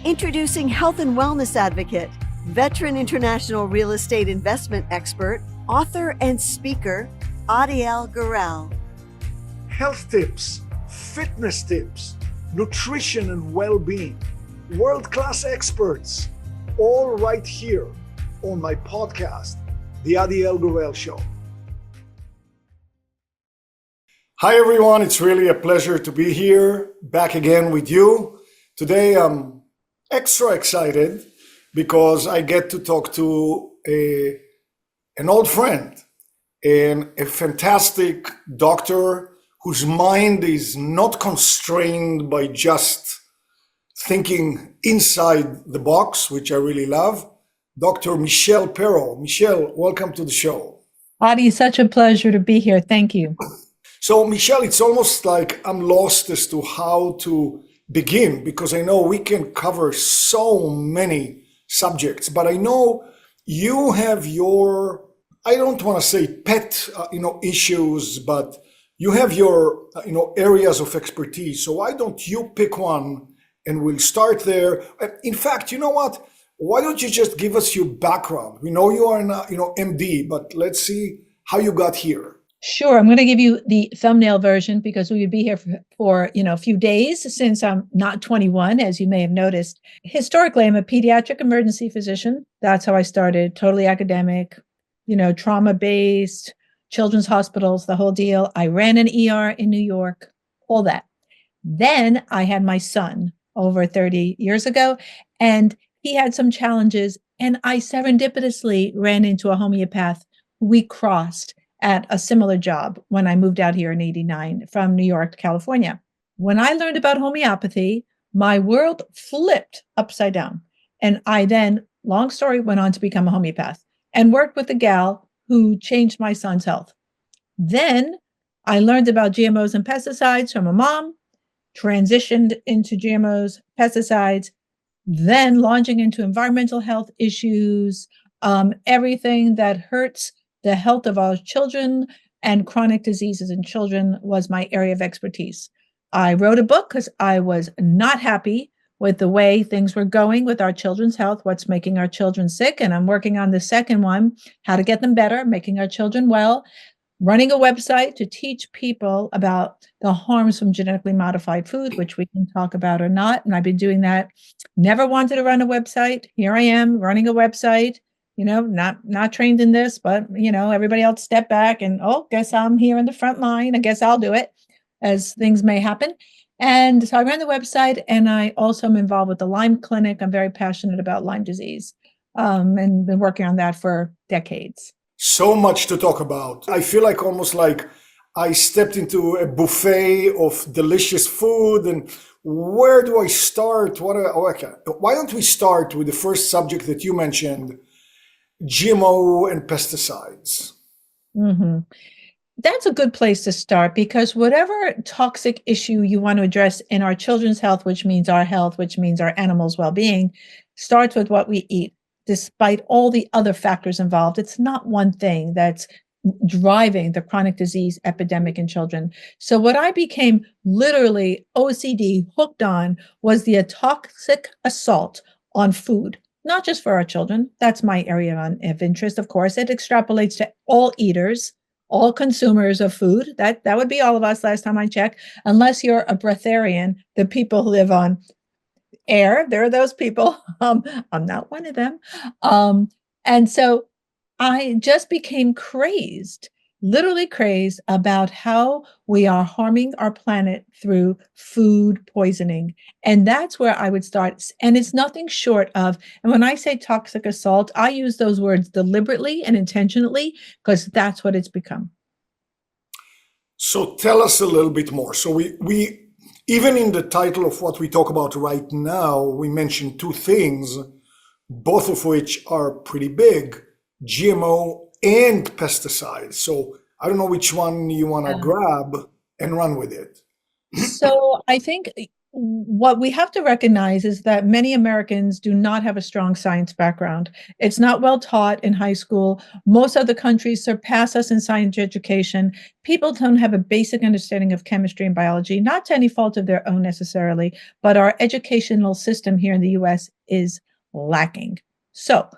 Introducing health and wellness advocate, veteran international real estate investment expert, author and speaker, Adiel Gorel. Health tips, fitness tips, nutrition and well-being, world-class experts, all right here on my podcast, The Adiel Gorel Show. Hi everyone, it's really a pleasure to be here, back again with you. Today I'm extra excited because I get to talk to an old friend and a fantastic doctor whose mind is not constrained by just thinking inside the box, which I really love. Dr. Michelle Perro. Michelle, welcome to the show. Adi, such a pleasure to be here. Thank you. So Michelle, it's almost like I'm lost as to how to begin because I know we can cover so many subjects, but I know you have your, I don't want to say pet, issues, but you have your, areas of expertise. So why don't you pick one and we'll start there. In fact, you know what? Why don't you just give us your background? We know you are an, MD, but let's see how you got here. Sure. I'm going to give you the thumbnail version because we would be here for a few days since I'm not 21, as you may have noticed. Historically, I'm a pediatric emergency physician. That's how I started, totally academic, trauma-based, children's hospitals, the whole deal. I ran an ER in New York, all that. Then I had my son over 30 years ago, and he had some challenges, and I serendipitously ran into a homeopath. We crossed at a similar job when I moved out here in '89 from New York to California. When I learned about homeopathy, my world flipped upside down. And I then, long story, went on to become a homeopath and worked with a gal who changed my son's health. Then I learned about GMOs and pesticides from a mom, transitioned into GMOs, pesticides, then launching into environmental health issues, everything that hurts the health of our children and chronic diseases in children was my area of expertise. I wrote a book because I was not happy with the way things were going with our children's health, what's making our children sick. And I'm working on the second one, how to get them better, making our children well, running a website to teach people about the harms from genetically modified food, which we can talk about or not. And I've been doing that. Never wanted to run a website. Here I am running a website. Not trained in this, but, everybody else step back and, guess I'm here in the front line. I guess I'll do it as things may happen. And so I ran the website, and I also am involved with the Lyme Clinic. I'm very passionate about Lyme disease and been working on that for decades. So much to talk about. I feel like almost like I stepped into a buffet of delicious food. And where do I start? Why don't we start with the first subject that you mentioned, GMO and pesticides? Mm-hmm. That's a good place to start because whatever toxic issue you want to address in our children's health, which means our health, which means our animals' well-being, starts with what we eat. Despite all the other factors involved, it's not one thing that's driving the chronic disease epidemic in children. So what I became literally OCD hooked on was the toxic assault on food. Not just for our children. That's my area of interest, of course. It extrapolates to all eaters, all consumers of food. That would be all of us last time I checked, unless you're a breatharian, the people who live on air. There are those people. I'm not one of them. And so I just became literally crazed about how we are harming our planet through food poisoning. And that's where I would start. And it's nothing short of, and when I say toxic assault, I use those words deliberately and intentionally because that's what it's become. So tell us a little bit more. So we even in the title of what we talk about right now, we mentioned two things, both of which are pretty big, GMO and pesticides. So I don't know which one you want to grab and run with it. So I think what we have to recognize is that many Americans do not have a strong science background. It's not well taught in high school. Most other countries surpass us in science education. People don't have a basic understanding of chemistry and biology, not to any fault of their own necessarily, but our educational system here in the US is lacking. So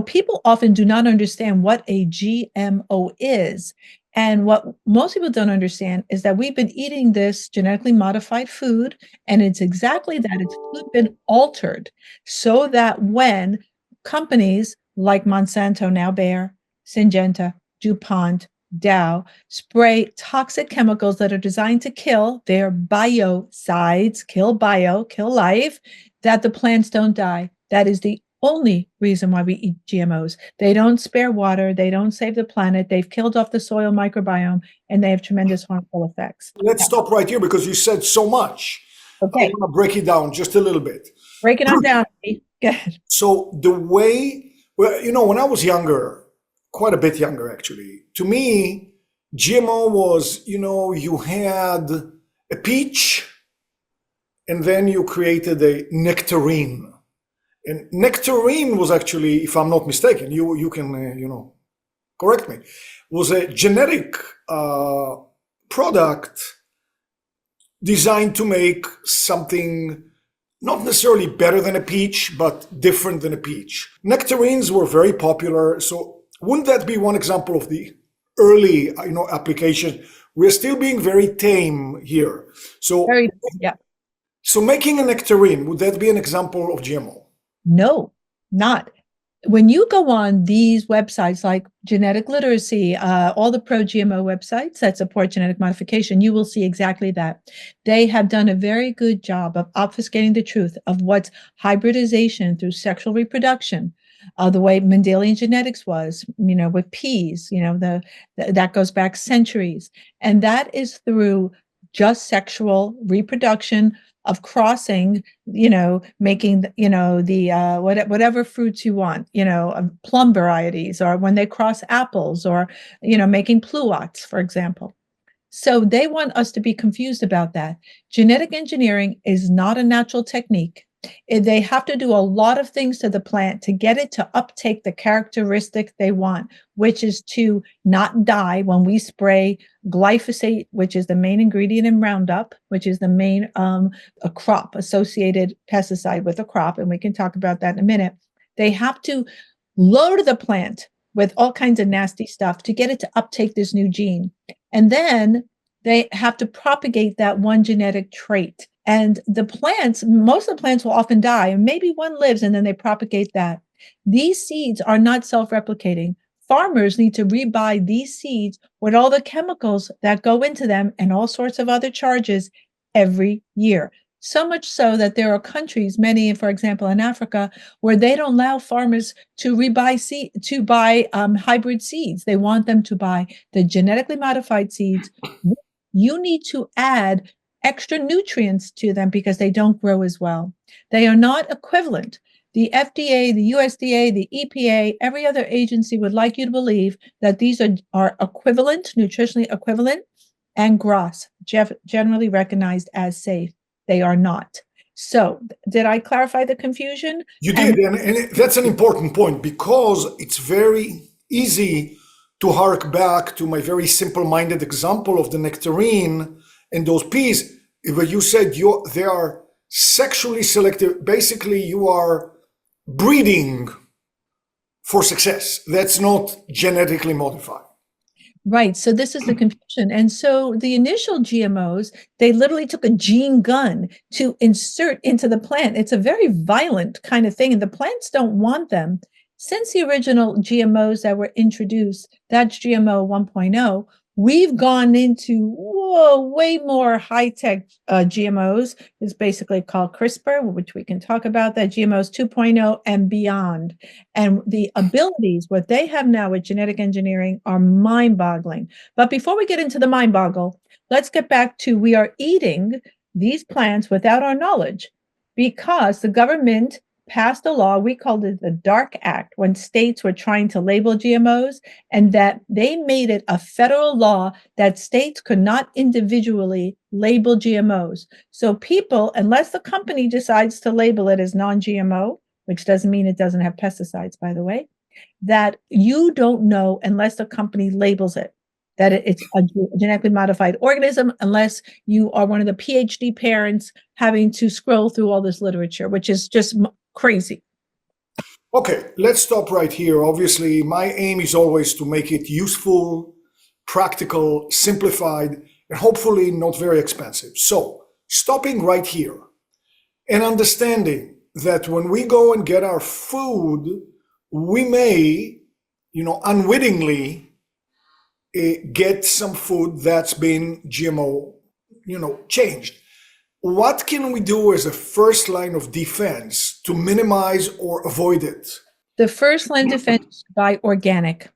people often do not understand what a GMO is. And what most people don't understand is that we've been eating this genetically modified food, and it's exactly that. It's food been altered so that when companies like Monsanto, now Bayer, Syngenta, DuPont, Dow spray toxic chemicals that are designed to kill, their biocides, kill bio, kill life, that the plants don't die. That is the only reason why we eat GMOs. They don't spare water. They don't save the planet. They've killed off the soil microbiome, and they have tremendous harmful effects. Let's stop right here because you said so much. Okay. I want to break it down just a little bit. Break it on down. Good. So the way, well, when I was younger, quite a bit younger actually, to me, GMO was, you had a peach and then you created a nectarine. And nectarine was actually, if I'm not mistaken, you can, correct me, was a genetic product designed to make something not necessarily better than a peach, but different than a peach. Nectarines were very popular. So wouldn't that be one example of the early, application? We're still being very tame here. So, yeah. So making a nectarine, would that be an example of GMO? No, not. When you go on these websites like Genetic Literacy, all the pro-GMO websites that support genetic modification, you will see exactly that. They have done a very good job of obfuscating the truth of what's hybridization through sexual reproduction, the way Mendelian genetics was, with peas, that goes back centuries. And that is through just sexual reproduction of crossing, making, the whatever fruits you want, plum varieties, or when they cross apples, or, making pluots, for example. So they want us to be confused about that. Genetic engineering is not a natural technique. They have to do a lot of things to the plant to get it to uptake the characteristic they want, which is to not die when we spray glyphosate, which is the main ingredient in Roundup, which is the main a crop associated pesticide with a crop. And we can talk about that in a minute. They have to load the plant with all kinds of nasty stuff to get it to uptake this new gene. And then they have to propagate that one genetic trait. And the plants, most of the plants will often die, and maybe one lives and then they propagate that. These seeds are not self-replicating. Farmers need to rebuy these seeds with all the chemicals that go into them and all sorts of other charges every year. So much so that there are countries, many, for example, in Africa, where they don't allow farmers to buy hybrid seeds. They want them to buy the genetically modified seeds. You need to add extra nutrients to them because they don't grow as well. They are not equivalent. The FDA, the USDA, the EPA, every other agency would like you to believe that these are equivalent, nutritionally equivalent, and GRAS, generally recognized as safe. They are not. So did I clarify the confusion? You did, and that's an important point because it's very easy to hark back to my very simple-minded example of the nectarine and those peas, where you said they are sexually selective. Basically, you are breeding for success. That's not genetically modified. Right. So this is the confusion. And so the initial GMOs, they literally took a gene gun to insert into the plant. It's a very violent kind of thing, and the plants don't want them. Since the original GMOs that were introduced, that's GMO 1.0, we've gone into way more high-tech GMOs. It's basically called CRISPR, which we can talk about, that GMOs 2.0 and beyond. And the abilities, what they have now with genetic engineering, are mind-boggling. But before we get into the mind-boggle, let's get back to we are eating these plants without our knowledge because the government passed a law, we called it the Dark Act, when states were trying to label GMOs, and that they made it a federal law that states could not individually label GMOs. So people, unless the company decides to label it as non-GMO, which doesn't mean it doesn't have pesticides, by the way, that you don't know unless the company labels it, that it's a genetically modified organism, unless you are one of the PhD parents having to scroll through all this literature, which is just crazy. Okay, let's stop right here. Obviously, my aim is always to make it useful, practical, simplified, and hopefully not very expensive. So, stopping right here and understanding that when we go and get our food, we may, unwittingly get some food that's been GMO, changed. What can we do as a first line of defense to minimize or avoid it? The first line of defense is to buy organic.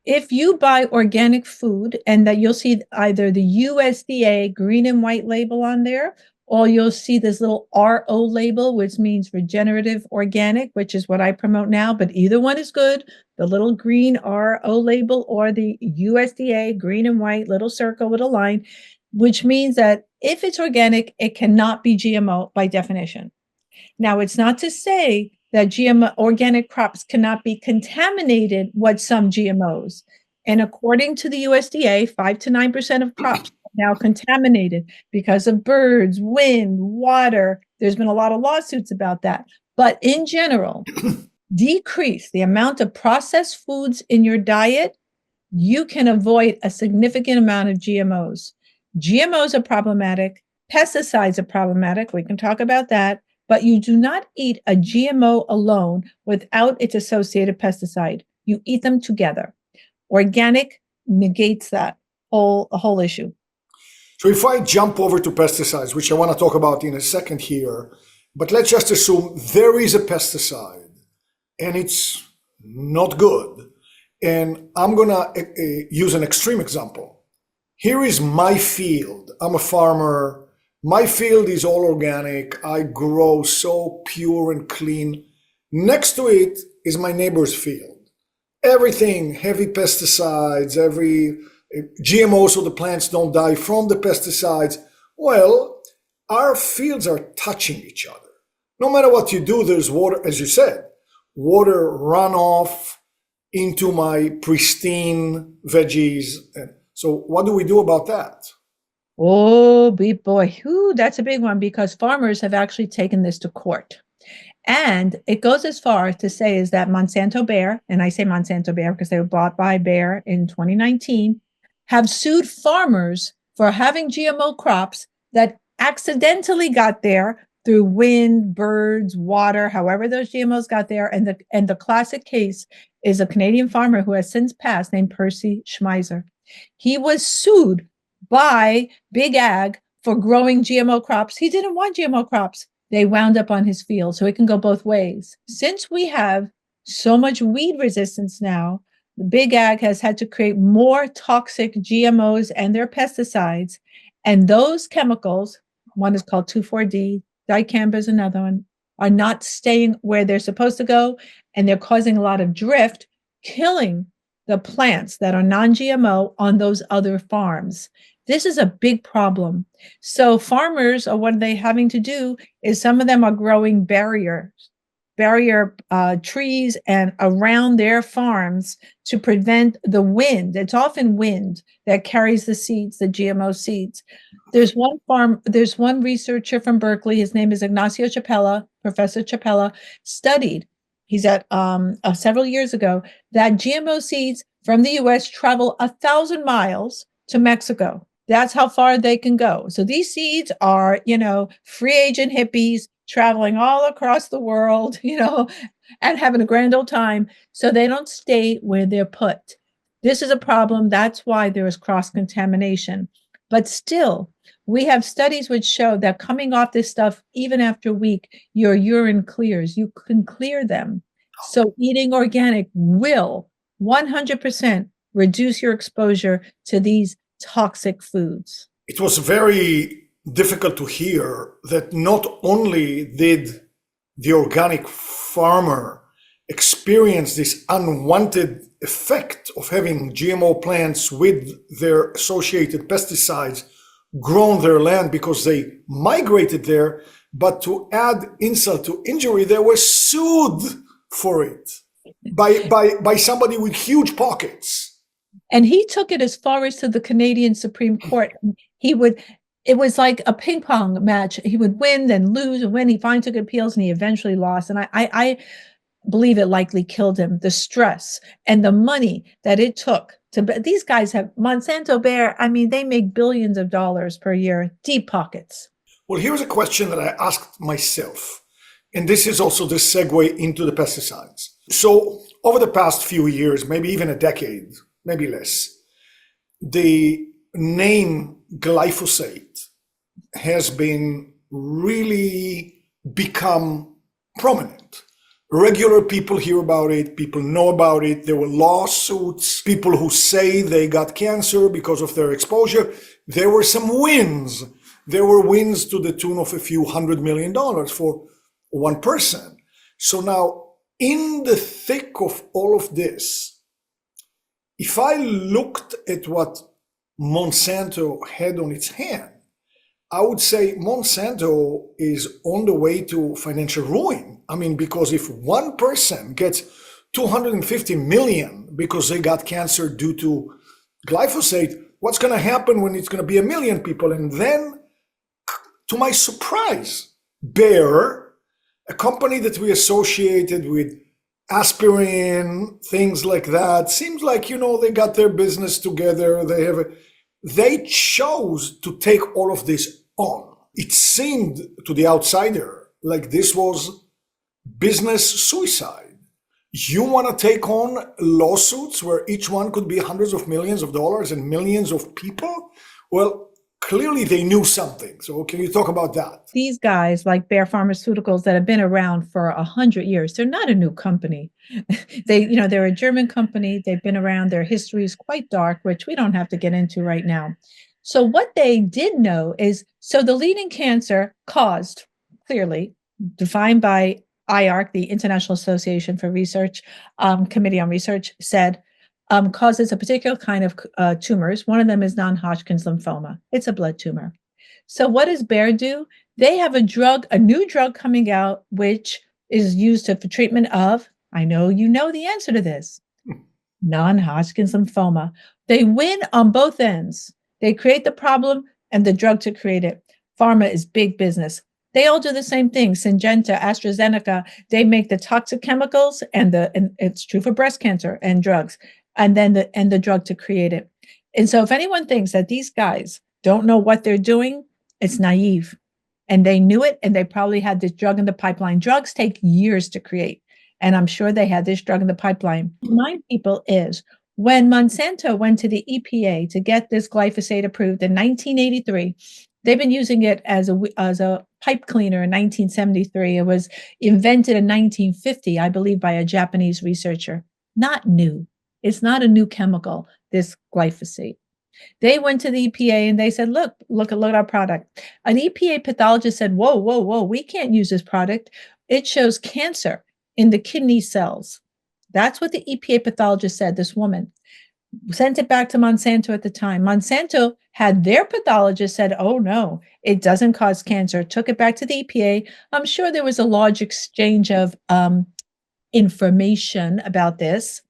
If you buy organic food, and that you'll see either the USDA green and white label on there, or you'll see this little RO label, which means regenerative organic, which is what I promote now, but either one is good. The little green RO label or the USDA green and white little circle with a line, which means that if it's organic, it cannot be GMO by definition. Now, it's not to say that GMO organic crops cannot be contaminated with some GMOs. And according to the USDA, 5 to 9% of crops are now contaminated because of birds, wind, water. There's been a lot of lawsuits about that. But in general, decrease the amount of processed foods in your diet, you can avoid a significant amount of GMOs. GMOs are problematic. Pesticides are problematic. We can talk about that. But you do not eat a GMO alone without its associated pesticide. You eat them together. Organic negates that whole issue. So if I jump over to pesticides, which I want to talk about in a second here, but let's just assume there is a pesticide and it's not good. And I'm going to use an extreme example. Here is my field. I'm a farmer. My field is all organic. I grow so pure and clean. Next to it is my neighbor's field. Everything, heavy pesticides, every GMO so the plants don't die from the pesticides. Well, our fields are touching each other. No matter what you do, there's water, as you said, water runoff into my pristine veggies. And so what do we do about that? Oh, big boy. Ooh, that's a big one, because farmers have actually taken this to court. And it goes as far to say is that Monsanto Bayer, and I say Monsanto Bayer because they were bought by Bayer in 2019, have sued farmers for having GMO crops that accidentally got there through wind, birds, water, however those GMOs got there. And the classic case is a Canadian farmer who has since passed named Percy Schmeiser. He was sued by Big Ag for growing GMO crops. He didn't want GMO crops. They wound up on his field. So it can go both ways. Since we have so much weed resistance now, the Big Ag has had to create more toxic GMOs and their pesticides. And those chemicals, one is called 2,4-D, dicamba is another one, are not staying where they're supposed to go. And they're causing a lot of drift, killing the plants that are non-GMO on those other farms. This is a big problem. So farmers, or what are they having to do is some of them are growing barrier trees and around their farms to prevent the wind. It's often wind that carries the seeds, the GMO seeds. There's one researcher from Berkeley, his name is Ignacio Chapella, Professor Chapella, studied, he's at several years ago, that GMO seeds from the US travel 1,000 miles to Mexico. That's how far they can go. So these seeds are, free agent hippies traveling all across the world, and having a grand old time. So they don't stay where they're put. This is a problem. That's why there is cross-contamination. But still, we have studies which show that coming off this stuff, even after a week, your urine clears. You can clear them. So eating organic will 100% reduce your exposure to these toxic foods. It was very difficult to hear that not only did the organic farmer experience this unwanted effect of having GMO plants with their associated pesticides grown their land because they migrated there, but to add insult to injury, they were sued for it by somebody with huge pockets. And he took it as far as to the Canadian Supreme Court. It was like a ping pong match. He would win, then lose, and win. He finally took appeals, and he eventually lost. And I believe it likely killed him. The stress and the money that it took to. These guys have Monsanto Bayer. I mean, they make billions of dollars per year, deep pockets. Well, here's a question that I asked myself, and this is also the segue into the pesticides. So over the past few years, maybe even a decade, maybe less, the name glyphosate has been really become prominent. Regular people hear about it, people know about it. There were lawsuits, people who say they got cancer because of their exposure. There were some wins. There were wins to the tune of a few $100 million for one person. So now, in the thick of all of this, if I looked at what Monsanto had on its hand, I would say Monsanto is on the way to financial ruin. I mean, because if one person gets 250 million because they got cancer due to glyphosate, what's going to happen when it's going to be 1 million people? And then, to my surprise, Bayer, a company that we associated with aspirin, things like that, seems like, they got their business together. They chose to take all of this on. It seemed to the outsider like this was business suicide. You want to take on lawsuits where each one could be hundreds of millions of dollars and millions of people? Well, clearly they knew something. So can you talk about that? These guys like Bayer Pharmaceuticals that have been around for 100 years, they're not a new company. They're a German company. They've been around. Their history is quite dark, which we don't have to get into right now. So what they did know is, so the leading cancer caused, clearly defined by IARC, the International Association for Research, Committee on Research, said, causes a particular kind of tumors. One of them is non-Hodgkin's lymphoma. It's a blood tumor. So what does Bayer do? They have a new drug coming out, which is used for treatment of, I know you know the answer to this, non-Hodgkin's lymphoma. They win on both ends. They create the problem and the drug to create it. Pharma is big business. They all do the same thing. Syngenta, AstraZeneca, they make the toxic chemicals and it's true for breast cancer and drugs. And then the drug to create it. And so if anyone thinks that these guys don't know what they're doing, it's naive. And they knew it, and they probably had this drug in the pipeline. Drugs take years to create. And I'm sure they had this drug in the pipeline. Remind people is when Monsanto went to the EPA to get this glyphosate approved in 1983, they've been using it as a pipe cleaner in 1973. It was invented in 1950, I believe, by a Japanese researcher. Not new. It's not a new chemical, this glyphosate. They went to the EPA and they said, look at our product. An EPA pathologist said, whoa, we can't use this product. It shows cancer in the kidney cells. That's what the EPA pathologist said, this woman. Sent it back to Monsanto at the time. Monsanto had their pathologist said, oh no, it doesn't cause cancer. Took it back to the EPA. I'm sure there was a large exchange of information about this.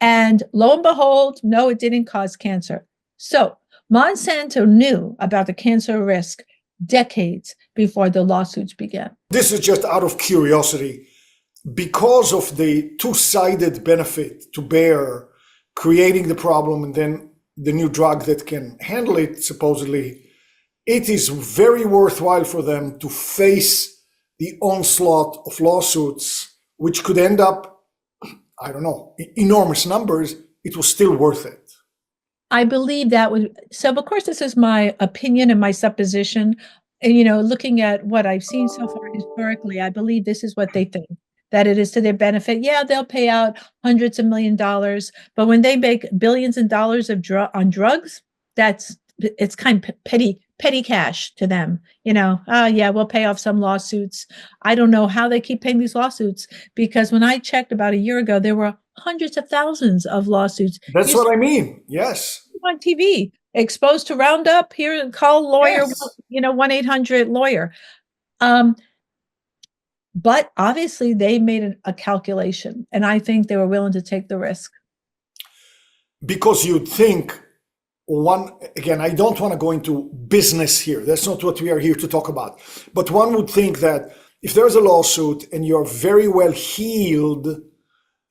And lo and behold, no, it didn't cause cancer. So Monsanto knew about the cancer risk decades before the lawsuits began. This is just out of curiosity. Because of the two-sided benefit to Bayer creating the problem and then the new drug that can handle it, supposedly, it is very worthwhile for them to face the onslaught of lawsuits, which could end up, I don't know, enormous numbers. It was still worth it. I believe that would, so of course, this is my opinion and my supposition. And, looking at what I've seen so far historically, I believe this is what they think, that it is to their benefit. Yeah, they'll pay out hundreds of $millions, but when they make billions of dollars on drugs, it's kind of petty petty cash to them. Yeah, we'll pay off some lawsuits. I don't know how they keep paying these lawsuits, because when I checked about a year ago, there were hundreds of thousands of lawsuits. That's what I mean. Yes. On TV, exposed to Roundup, here and call lawyer, Yes. 1-800-lawyer. But obviously they made a calculation, and I think they were willing to take the risk. Because you'd think, again, I don't want to go into business here. That's not what we are here to talk about. But one would think that if there's a lawsuit and you're very well heeled,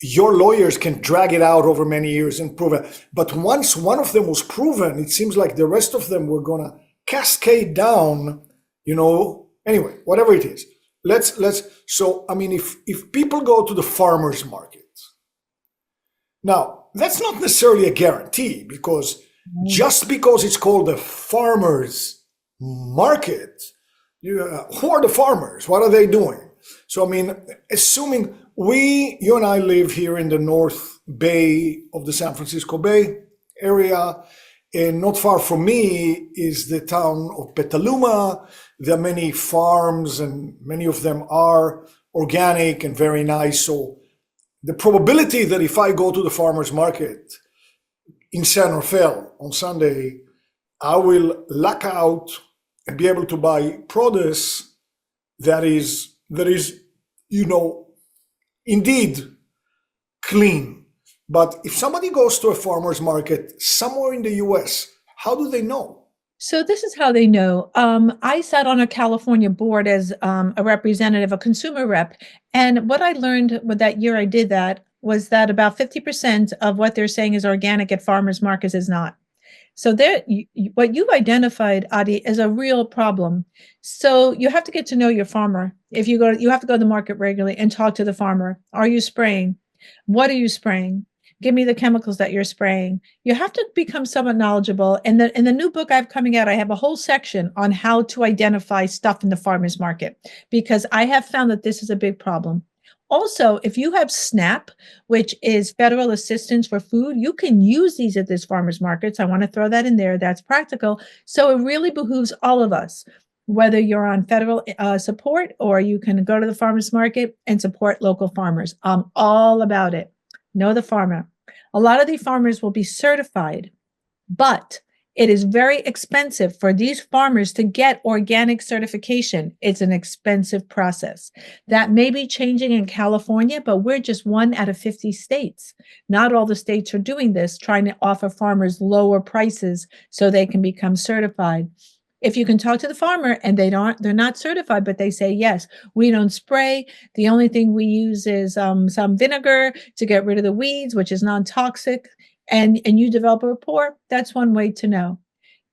your lawyers can drag it out over many years and prove it. But once one of them was proven, it seems like the rest of them were going to cascade down, anyway, whatever it is. So, I mean, if people go to the farmer's market, now that's not necessarily a guarantee, because just because it's called a farmer's market, who are the farmers? What are they doing? So, I mean, assuming you and I live here in the North Bay of the San Francisco Bay area, and not far from me is the town of Petaluma. There are many farms, and many of them are organic and very nice. So the probability that if I go to the farmer's market in San Rafael on Sunday, I will luck out and be able to buy produce that is indeed clean. But if somebody goes to a farmer's market somewhere in the US, how do they know? So this is how they know. I sat on a California board as a representative, a consumer rep. And what I learned with that year I did that was that about 50% of what they're saying is organic at farmers markets is not. So what you've identified, Adi, is a real problem. So you have to get to know your farmer. If you have to go to the market regularly and talk to the farmer. Are you spraying? What are you spraying? Give me the chemicals that you're spraying. You have to become somewhat knowledgeable. And in the new book I have coming out, I have a whole section on how to identify stuff in the farmer's market, because I have found that this is a big problem. Also, if you have SNAP, which is federal assistance for food, you can use these at this farmer's markets. I want to throw that in there. That's practical. So it really behooves all of us, whether you're on federal support or you can go to the farmer's market and support local farmers. I'm all about it. Know the farmer. A lot of these farmers will be certified, but it is very expensive for these farmers to get organic certification. It's an expensive process. That may be changing in California, but we're just 1 out of 50 states. Not all the states are doing this, trying to offer farmers lower prices so they can become certified. If you can talk to the farmer and they're not certified, but they say, yes, we don't spray. The only thing we use is some vinegar to get rid of the weeds, which is non-toxic. And you develop a rapport, that's one way to know.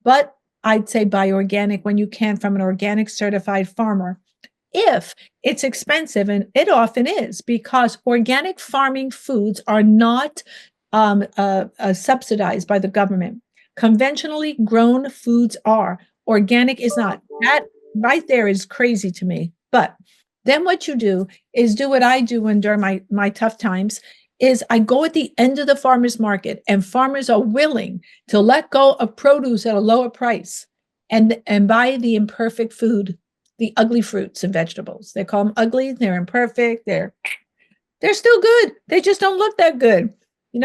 But I'd say buy organic when you can from an organic certified farmer. If it's expensive, and it often is, because organic farming foods are not subsidized by the government. Conventionally grown foods are. Organic is not. That right there is crazy to me. But then what you do is do what I do during my tough times, is I go at the end of the farmer's market, and farmers are willing to let go of produce at a lower price and buy the imperfect food, the ugly fruits and vegetables. They call them ugly. They're imperfect. They're still good. They just don't look that good.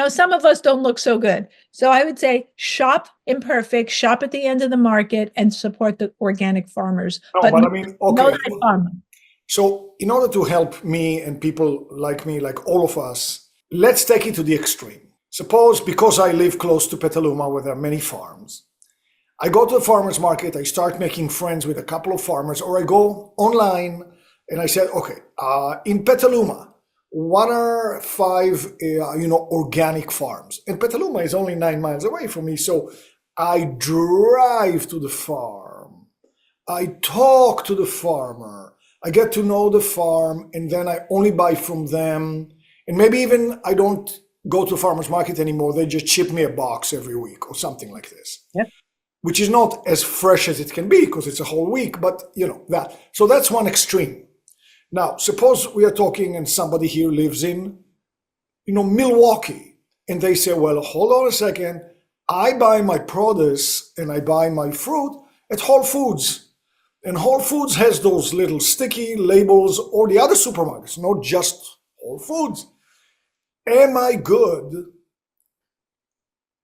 Some of us don't look so good. So I would say shop imperfect, shop at the end of the market, and support the organic farmers. No, but I mean, okay. So in order to help me and people like me, like all of us, let's take it to the extreme. Suppose, because I live close to Petaluma, where there are many farms, I go to the farmer's market, I start making friends with a couple of farmers, or I go online and I say, okay, in Petaluma, what are 5, organic farms? And Petaluma is only 9 miles away from me. So I drive to the farm. I talk to the farmer. I get to know the farm, and then I only buy from them. And maybe even I don't go to farmer's market anymore. They just ship me a box every week or something like this. Yep. Which is not as fresh as it can be because it's a whole week, but that. So that's one extreme. Now, suppose we are talking and somebody here lives in, Milwaukee, and they say, well, hold on a second. I buy my produce and I buy my fruit at Whole Foods. And Whole Foods has those little sticky labels, or the other supermarkets, not just Whole Foods. Am I good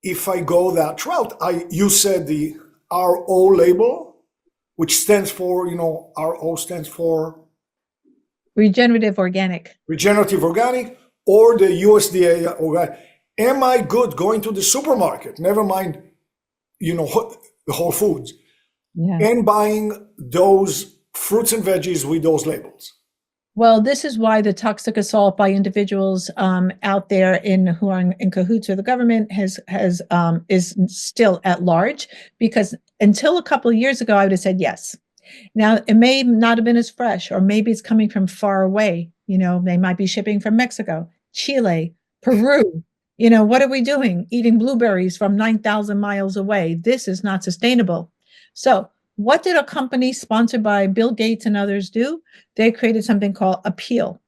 if I go that route? You said the RO label, which stands for, RO stands for Regenerative organic. regenerative organic, or the USDA organic. Am I good going to the supermarket? Never mind, the Whole Foods, and buying those fruits and veggies with those labels? Well, this is why the toxic assault by individuals out there who are in cahoots with the government is still at large. Because until a couple of years ago, I would have said yes. Now, it may not have been as fresh, or maybe it's coming from far away. They might be shipping from Mexico, Chile, Peru. What are we doing? Eating blueberries from 9,000 miles away. This is not sustainable. So what did a company sponsored by Bill Gates and others do? They created something called Apeel,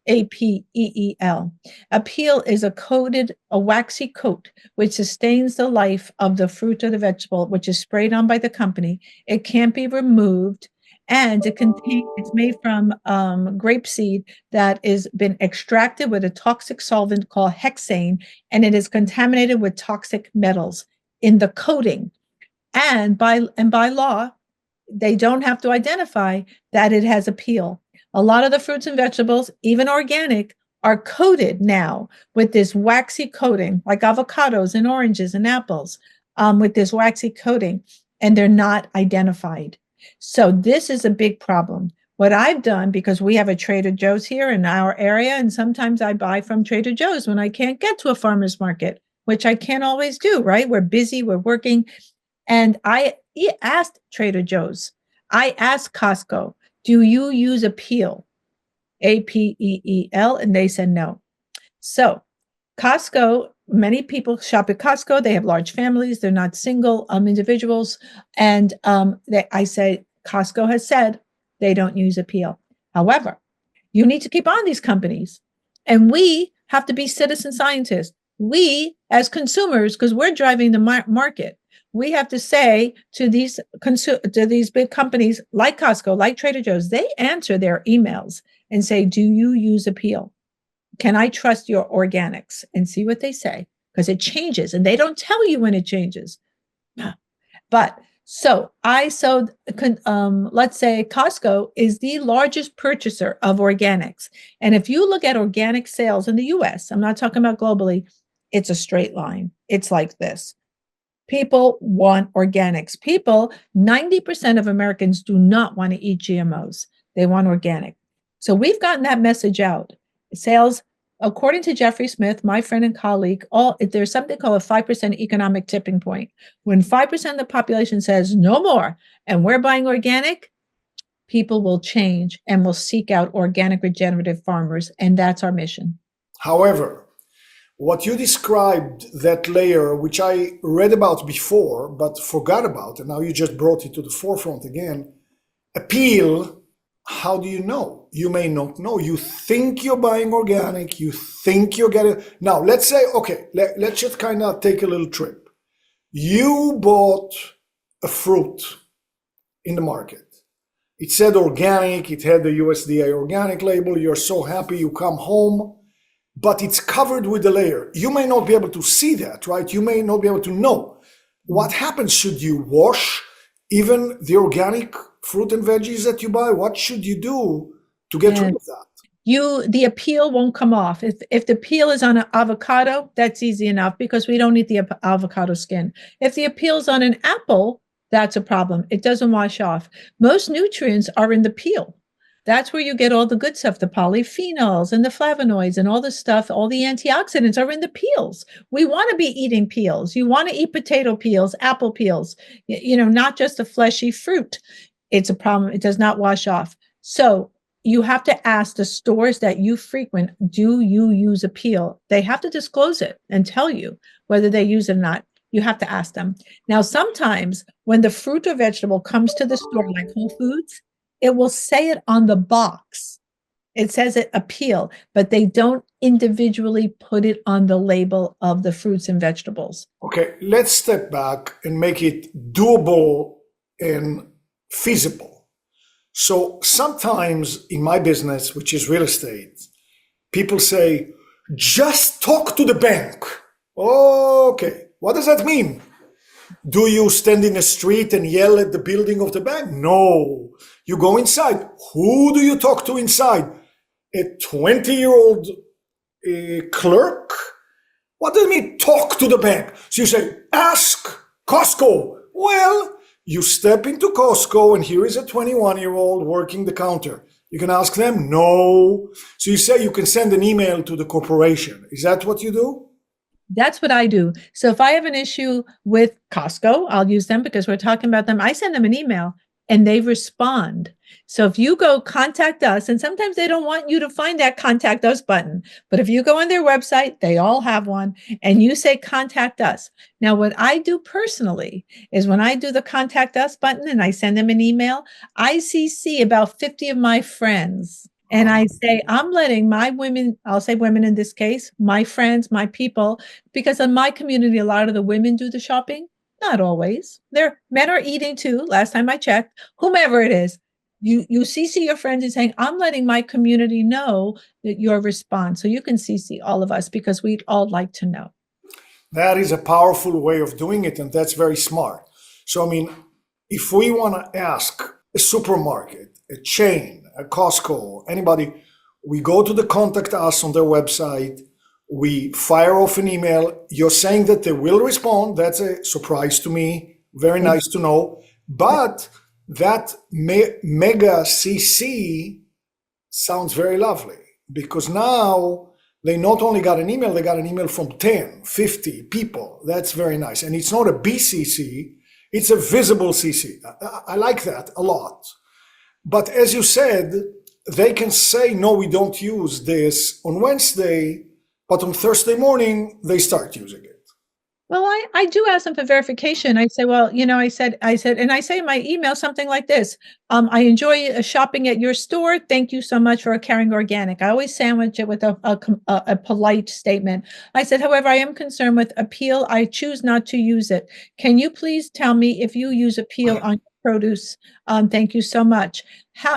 Apeel. Apeel is a waxy coat, which sustains the life of the fruit or the vegetable, which is sprayed on by the company. It can't be removed. And it's made from grapeseed that has been extracted with a toxic solvent called hexane, and it is contaminated with toxic metals in the coating. And by law, they don't have to identify that it has Apeel. A lot of the fruits and vegetables, even organic, are coated now with this waxy coating, like avocados and oranges and apples, with this waxy coating, and they're not identified. So this is a big problem. What I've done, because we have a Trader Joe's here in our area, and sometimes I buy from Trader Joe's when I can't get to a farmer's market, which I can't always do, right? We're busy, we're working. And I asked Trader Joe's, I asked Costco, do you use Apeel, Apeel? And they said no. So Costco, many people shop at Costco. They have large families. They're not single individuals. And I said, Costco has said they don't use Apeel. However, you need to keep on these companies. And we have to be citizen scientists. We, as consumers, because we're driving the market, we have to say to these big companies like Costco, like Trader Joe's, they answer their emails and say, do you use Apeel? Can I trust your organics? And see what they say, because it changes and they don't tell you when it changes. But let's say Costco is the largest purchaser of organics. And if you look at organic sales in the US, I'm not talking about globally, it's a straight line. It's like this. People want organics. 90% of Americans do not want to eat GMOs. They want organic. So we've gotten that message out. Sales, according to Jeffrey Smith, my friend and colleague, there's something called a 5% economic tipping point. When 5% of the population says no more, and we're buying organic, people will change and will seek out organic regenerative farmers. And that's our mission. However, what you described, that layer, which I read about before, but forgot about, and now you just brought it to the forefront again, Apeel, how do you know? You may not know. You think you're buying organic, you think you're getting... Now, let's say, okay, let's just kind of take a little trip. You bought a fruit in the market. It said organic, it had the USDA organic label, you're so happy, you come home, but it's covered with a layer. You may not be able to see that, right? You may not be able to know. What happens? Should you wash even the organic fruit and veggies that you buy? What should you do to get rid of that? The Apeel won't come off. If the peel is on an avocado, that's easy enough because we don't eat the avocado skin. If the Apeel is on an apple, that's a problem. It doesn't wash off. Most nutrients are in the peel. That's where you get all the good stuff, the polyphenols and the flavonoids and all the stuff, all the antioxidants are in the peels. We want to be eating peels. You want to eat potato peels, apple peels, not just a fleshy fruit. It's a problem. It does not wash off. So you have to ask the stores that you frequent, do you use Apeel? They have to disclose it and tell you whether they use it or not. You have to ask them. Now, sometimes when the fruit or vegetable comes to the store, like Whole Foods, it will say it on the box. It says it Apeel, but they don't individually put it on the label of the fruits and vegetables. Okay, let's step back and make it doable and feasible. So sometimes in my business, which is real estate, people say, just talk to the bank. Okay, what does that mean? Do you stand in the street and yell at the building of the bank? No. You go inside. Who do you talk to inside? A 20-year-old clerk? What does it mean, talk to the bank? So you say, ask Costco. Well, you step into Costco and here is a 21-year-old working the counter. You can ask them, no. So you say you can send an email to the corporation. Is that what you do? That's what I do. So if I have an issue with Costco, I'll use them because we're talking about them. I send them an email and they respond. So if you go contact us, and sometimes they don't want you to find that contact us button, but if you go on their website, they all have one, and you say contact us. Now, what I do personally is when I do the contact us button and I send them an email, I CC about 50 of my friends. And I say, I'm letting my women, I'll say women in this case, my friends, my people, because in my community, a lot of the women do the shopping. Not always. Men are eating too. Last time I checked, whomever it is, you CC your friends and saying, I'm letting my community know that your response. So you can CC all of us because we'd all like to know. That is a powerful way of doing it, and that's very smart. So, I mean, if we want to ask a supermarket, a chain, a Costco, anybody, we go to the contact us on their website, we fire off an email. You're saying that they will respond. That's a surprise to me. Very nice to know. But that mega CC sounds very lovely because now they not only got an email, they got an email from 10, 50 people. That's very nice. And it's not a BCC, it's a visible CC. I like that a lot. But as you said, they can say, no, we don't use this on Wednesday, but on Thursday morning, they start using it. Well, I do ask them for verification. I say, well, I said, and I say in my email something like this. I enjoy shopping at your store. Thank you so much for carrying organic. I always sandwich it with a polite statement. I said, however, I am concerned with appeal. I choose not to use it. Can you please tell me if you use appeal on produce? Thank you so much.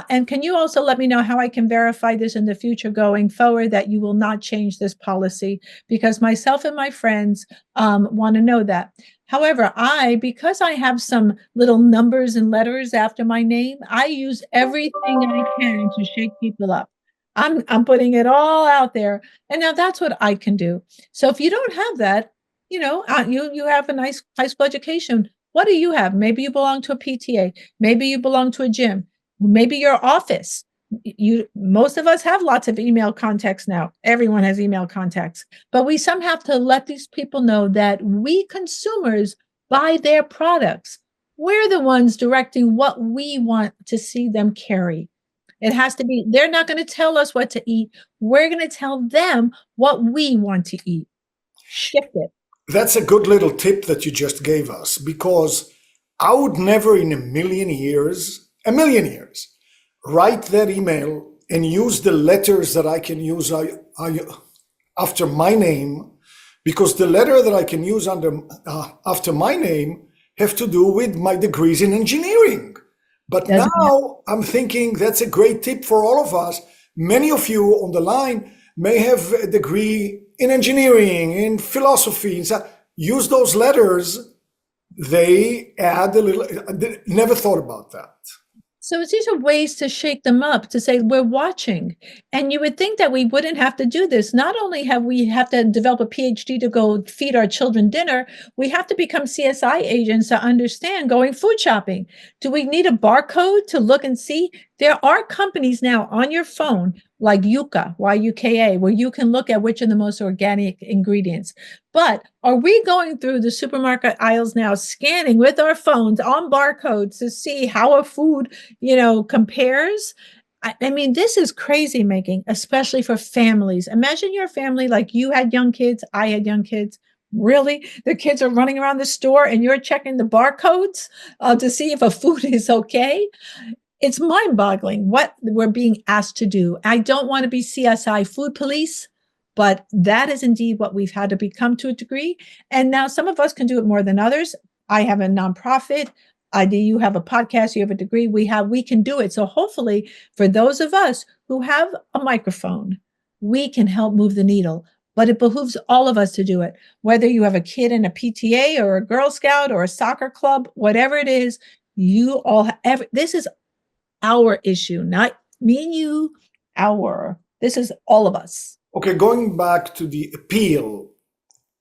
And can you also let me know how I can verify this in the future going forward, that you will not change this policy? Because myself and my friends want to know that. However, because I have some little numbers and letters after my name, I use everything I can to shake people up. I'm putting it all out there. And now that's what I can do. So if you don't have that, you have a nice high school education. What do you have? Maybe you belong to a PTA. Maybe you belong to a gym. Maybe your office. Most of us have lots of email contacts now. Everyone has email contacts. But we somehow have to let these people know that we consumers buy their products. We're the ones directing what we want to see them carry. It has to be, they're not going to tell us what to eat. We're going to tell them what we want to eat. Shift it. That's a good little tip that you just gave us, because I would never in a million years, write that email and use the letters that I can use after my name, because the letter that I can use after my name have to do with my degrees in engineering. But now I'm thinking that's a great tip for all of us. Many of you on the line may have a degree in engineering, in philosophy. Use those letters. They add a little. Never thought about that. So these are ways to shake them up, to say we're watching. And you would think that we wouldn't have to do this. Not only have we to develop a PhD to go feed our children dinner, we have to become CSI agents to understand going food shopping. Do we need a barcode to look and see? There are companies now on your phone like Yuka, Y-U-K-A, where you can look at which are the most organic ingredients. But are we going through the supermarket aisles now, scanning with our phones on barcodes to see how a food, compares? I mean, this is crazy making, especially for families. Imagine your family, like you had young kids, I had young kids. Really? The kids are running around the store and you're checking the barcodes to see if a food is okay? It's mind-boggling what we're being asked to do. I don't want to be CSI food police, but that is indeed what we've had to become to a degree. And now some of us can do it more than others. I have a nonprofit. ID, you have a podcast, you have a degree, we can do it. So hopefully for those of us who have a microphone, we can help move the needle. But it behooves all of us to do it. Whether you have a kid in a PTA or a Girl Scout or a soccer club, whatever it is, you all this is our issue, not me and you, this is all of us. Okay, going back to the appeal,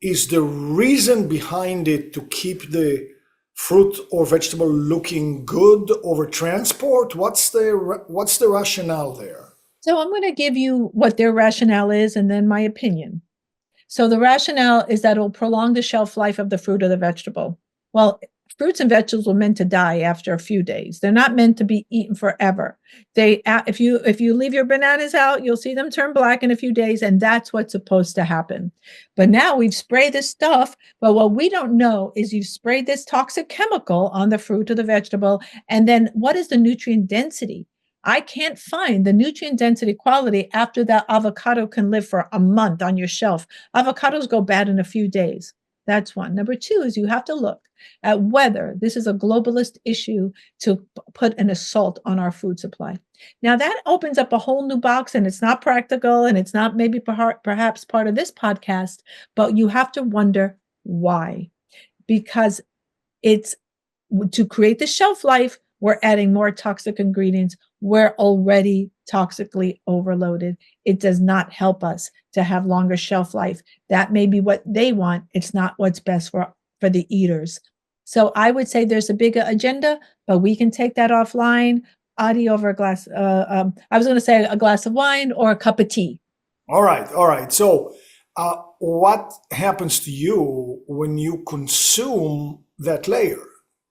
is the reason behind it to keep the fruit or vegetable looking good over transport? What's the rationale there? So I'm going to give you what their rationale is and then my opinion. So the rationale is that it will prolong the shelf life of the fruit or the vegetable. Well, fruits and vegetables were meant to die after a few days. They're not meant to be eaten forever. If you leave your bananas out, you'll see them turn black in a few days, and that's what's supposed to happen. But now we've sprayed this stuff, but what we don't know is you've sprayed this toxic chemical on the fruit or the vegetable, and then what is the nutrient density? I can't find the nutrient density quality after that avocado can live for a month on your shelf. Avocados go bad in a few days. That's one. Number two is you have to look at whether this is a globalist issue to put an assault on our food supply. Now that opens up a whole new box, and it's not practical, and it's not maybe perhaps part of this podcast, but you have to wonder why. Because it's to create the shelf life, we're adding more toxic ingredients. We're already toxically overloaded. It does not help us to have longer shelf life. That may be what they want. It's not what's best for the eaters. So I would say there's a bigger agenda, but we can take that offline. Adi, over a glass, I was going to say a glass of wine or a cup of tea. All right. So what happens to you when you consume that layer,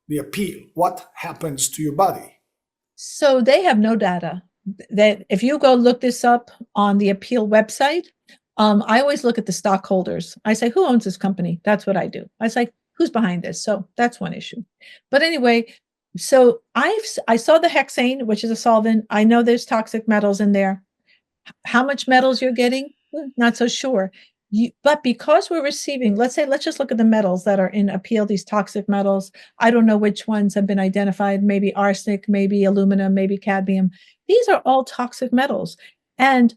the appeal? What happens to your body? So they have no data. That if you go look this up on the Appeal website, I always look at the stockholders. I say, who owns this company? That's what I do. I say, who's behind this? So that's one issue. But anyway, so I saw the hexane, which is a solvent. I know there's toxic metals in there. How much metals you're getting? Not so sure. But because we're receiving, let's just look at the metals that are in Appeal, these toxic metals. I don't know which ones have been identified, maybe arsenic, maybe aluminum, maybe cadmium. These are all toxic metals. And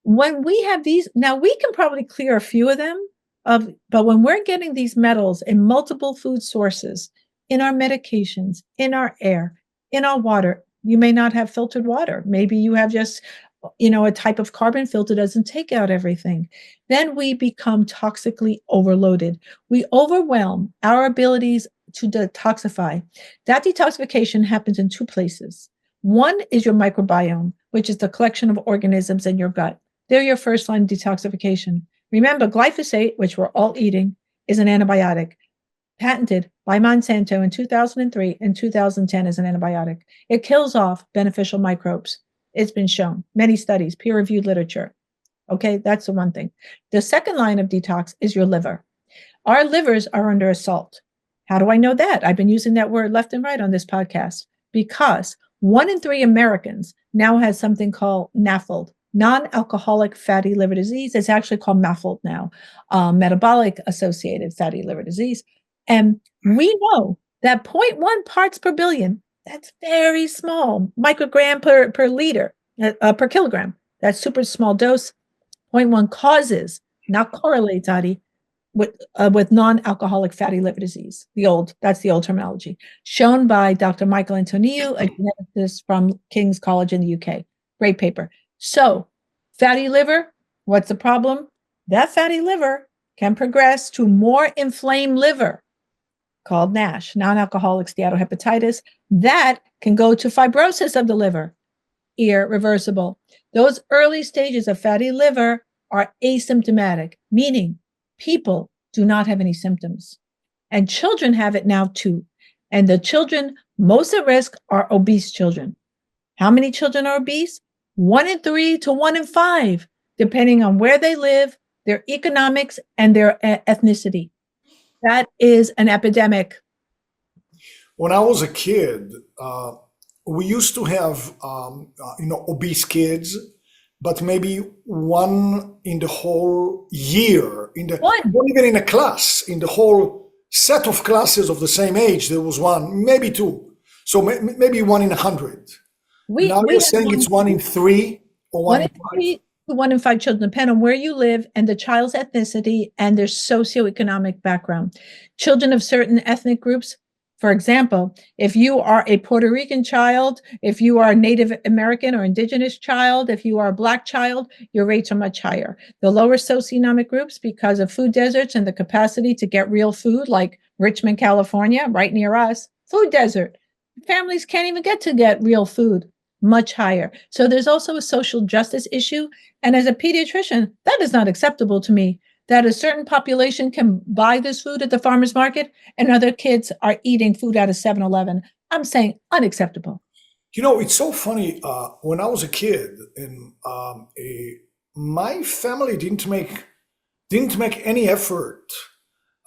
when we have these, now we can probably clear a few of them, but when we're getting these metals in multiple food sources, in our medications, in our air, in our water, you may not have filtered water. Maybe you have just a type of carbon filter doesn't take out everything. Then we become toxically overloaded. We overwhelm our abilities to detoxify. That detoxification happens in two places. One is your microbiome, which is the collection of organisms in your gut. They're your first line of detoxification. Remember, glyphosate, which we're all eating, is an antibiotic patented by Monsanto in 2003 and 2010 as an antibiotic. It kills off beneficial microbes. It's been shown, many studies, peer-reviewed literature. Okay, that's the one thing. The second line of detox is your liver. Our livers are under assault. How do I know that? I've been using that word left and right on this podcast because 1 in 3 Americans now has something called NAFLD, non-alcoholic fatty liver disease. It's actually called MAFLD now, metabolic associated fatty liver disease. And we know that 0.1 parts per billion, that's very small, microgram per liter, per kilogram. That's super small dose. 0.1 causes, not correlates, Adi, with non-alcoholic fatty liver disease. That's the old terminology. Shown by Dr. Michael Antoniou, a geneticist from King's College in the UK. Great paper. So, fatty liver, what's the problem? That fatty liver can progress to more inflamed liver, called NASH, non-alcoholic steatohepatitis. That can go to fibrosis of the liver, irreversible. Those early stages of fatty liver are asymptomatic, meaning people do not have any symptoms. And children have it now too. And the children most at risk are obese children. How many children are obese? 1 in 3 to 1 in 5, depending on where they live, their economics, and their ethnicity. That is an epidemic. When I was a kid, we used to have, obese kids, but maybe one in the whole year, not even in a class, in the whole set of classes of the same age, there was one, maybe two. So maybe 1 in 100. Now We you're had saying it's 1 in 3 or one one in in five. 1 in 5 children, depend on where you live and the child's ethnicity and their socioeconomic background. Children of certain ethnic groups, for example, if you are a Puerto Rican child, if you are a Native American or indigenous child, if you are a Black child, your rates are much higher. The lower socioeconomic groups, because of food deserts and the capacity to get real food, like Richmond, California, right near us, food desert. Families can't even get real food, much higher. So there's also a social justice issue. And as a pediatrician, that is not acceptable to me, that a certain population can buy this food at the farmer's market and other kids are eating food out of 7-Eleven. I'm saying unacceptable. It's so funny. When I was a kid, and my family didn't make any effort.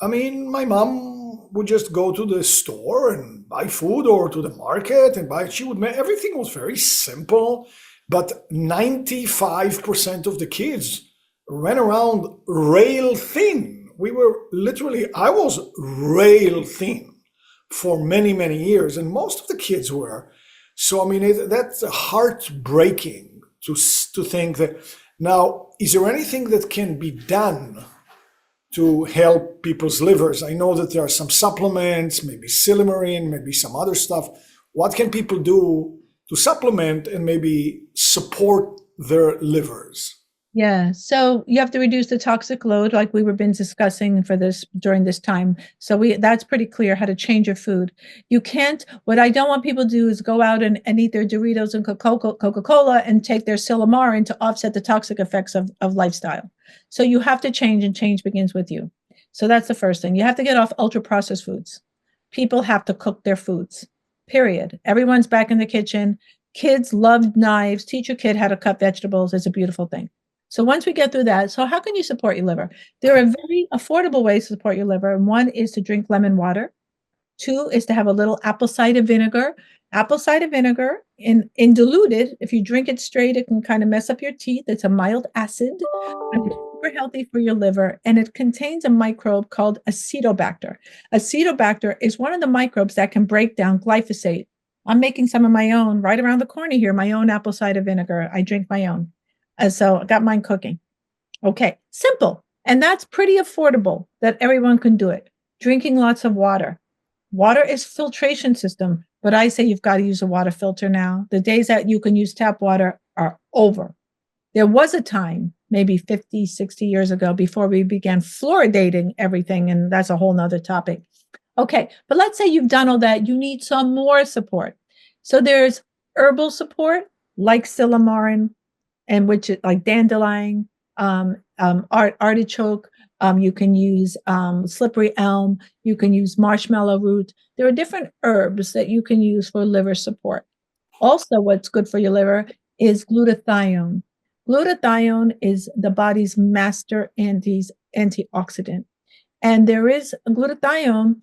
I mean, my mom would just go to the store and buy food, or to the market and buy. She would make everything was very simple, but 95% of the kids ran around rail thin. I was rail thin for many, many years, and most of the kids were. So, I mean, that's heartbreaking to think that. Now, is there anything that can be done to help people's livers? I know that there are some supplements, maybe silymarin, maybe some other stuff. What can people do to supplement and maybe support their livers? Yeah, so you have to reduce the toxic load, like we were been discussing for this during this time. So that's pretty clear how to change your food. You can't. What I don't want people to do is go out and eat their Doritos and Coca-Cola and take their silymarin to offset the toxic effects of lifestyle. So you have to change, and change begins with you. So that's the first thing. You have to get off ultra processed foods. People have to cook their foods. Period. Everyone's back in the kitchen. Kids love knives. Teach your kid how to cut vegetables. It's a beautiful thing. So once we get through that, so how can you support your liver? There are very affordable ways to support your liver. And one is to drink lemon water. Two is to have a little apple cider vinegar. Apple cider vinegar in diluted, if you drink it straight, it can kind of mess up your teeth. It's a mild acid, and it's super healthy for your liver. And it contains a microbe called Acetobacter. Acetobacter is one of the microbes that can break down glyphosate. I'm making some of my own right around the corner here, my own apple cider vinegar. I drink my own. So I got mine cooking. Okay, simple. And that's pretty affordable that everyone can do it. Drinking lots of water. Water is filtration system, but I say you've got to use a water filter now. The days that you can use tap water are over. There was a time, maybe 50, 60 years ago, before we began fluoridating everything, and that's a whole nother topic. Okay, but let's say you've done all that. You need some more support. So there's herbal support, like silymarin, and which is like dandelion, artichoke. You can use slippery elm. You can use marshmallow root. There are different herbs that you can use for liver support. Also, what's good for your liver is glutathione. Glutathione is the body's master antioxidant. And there is glutathione,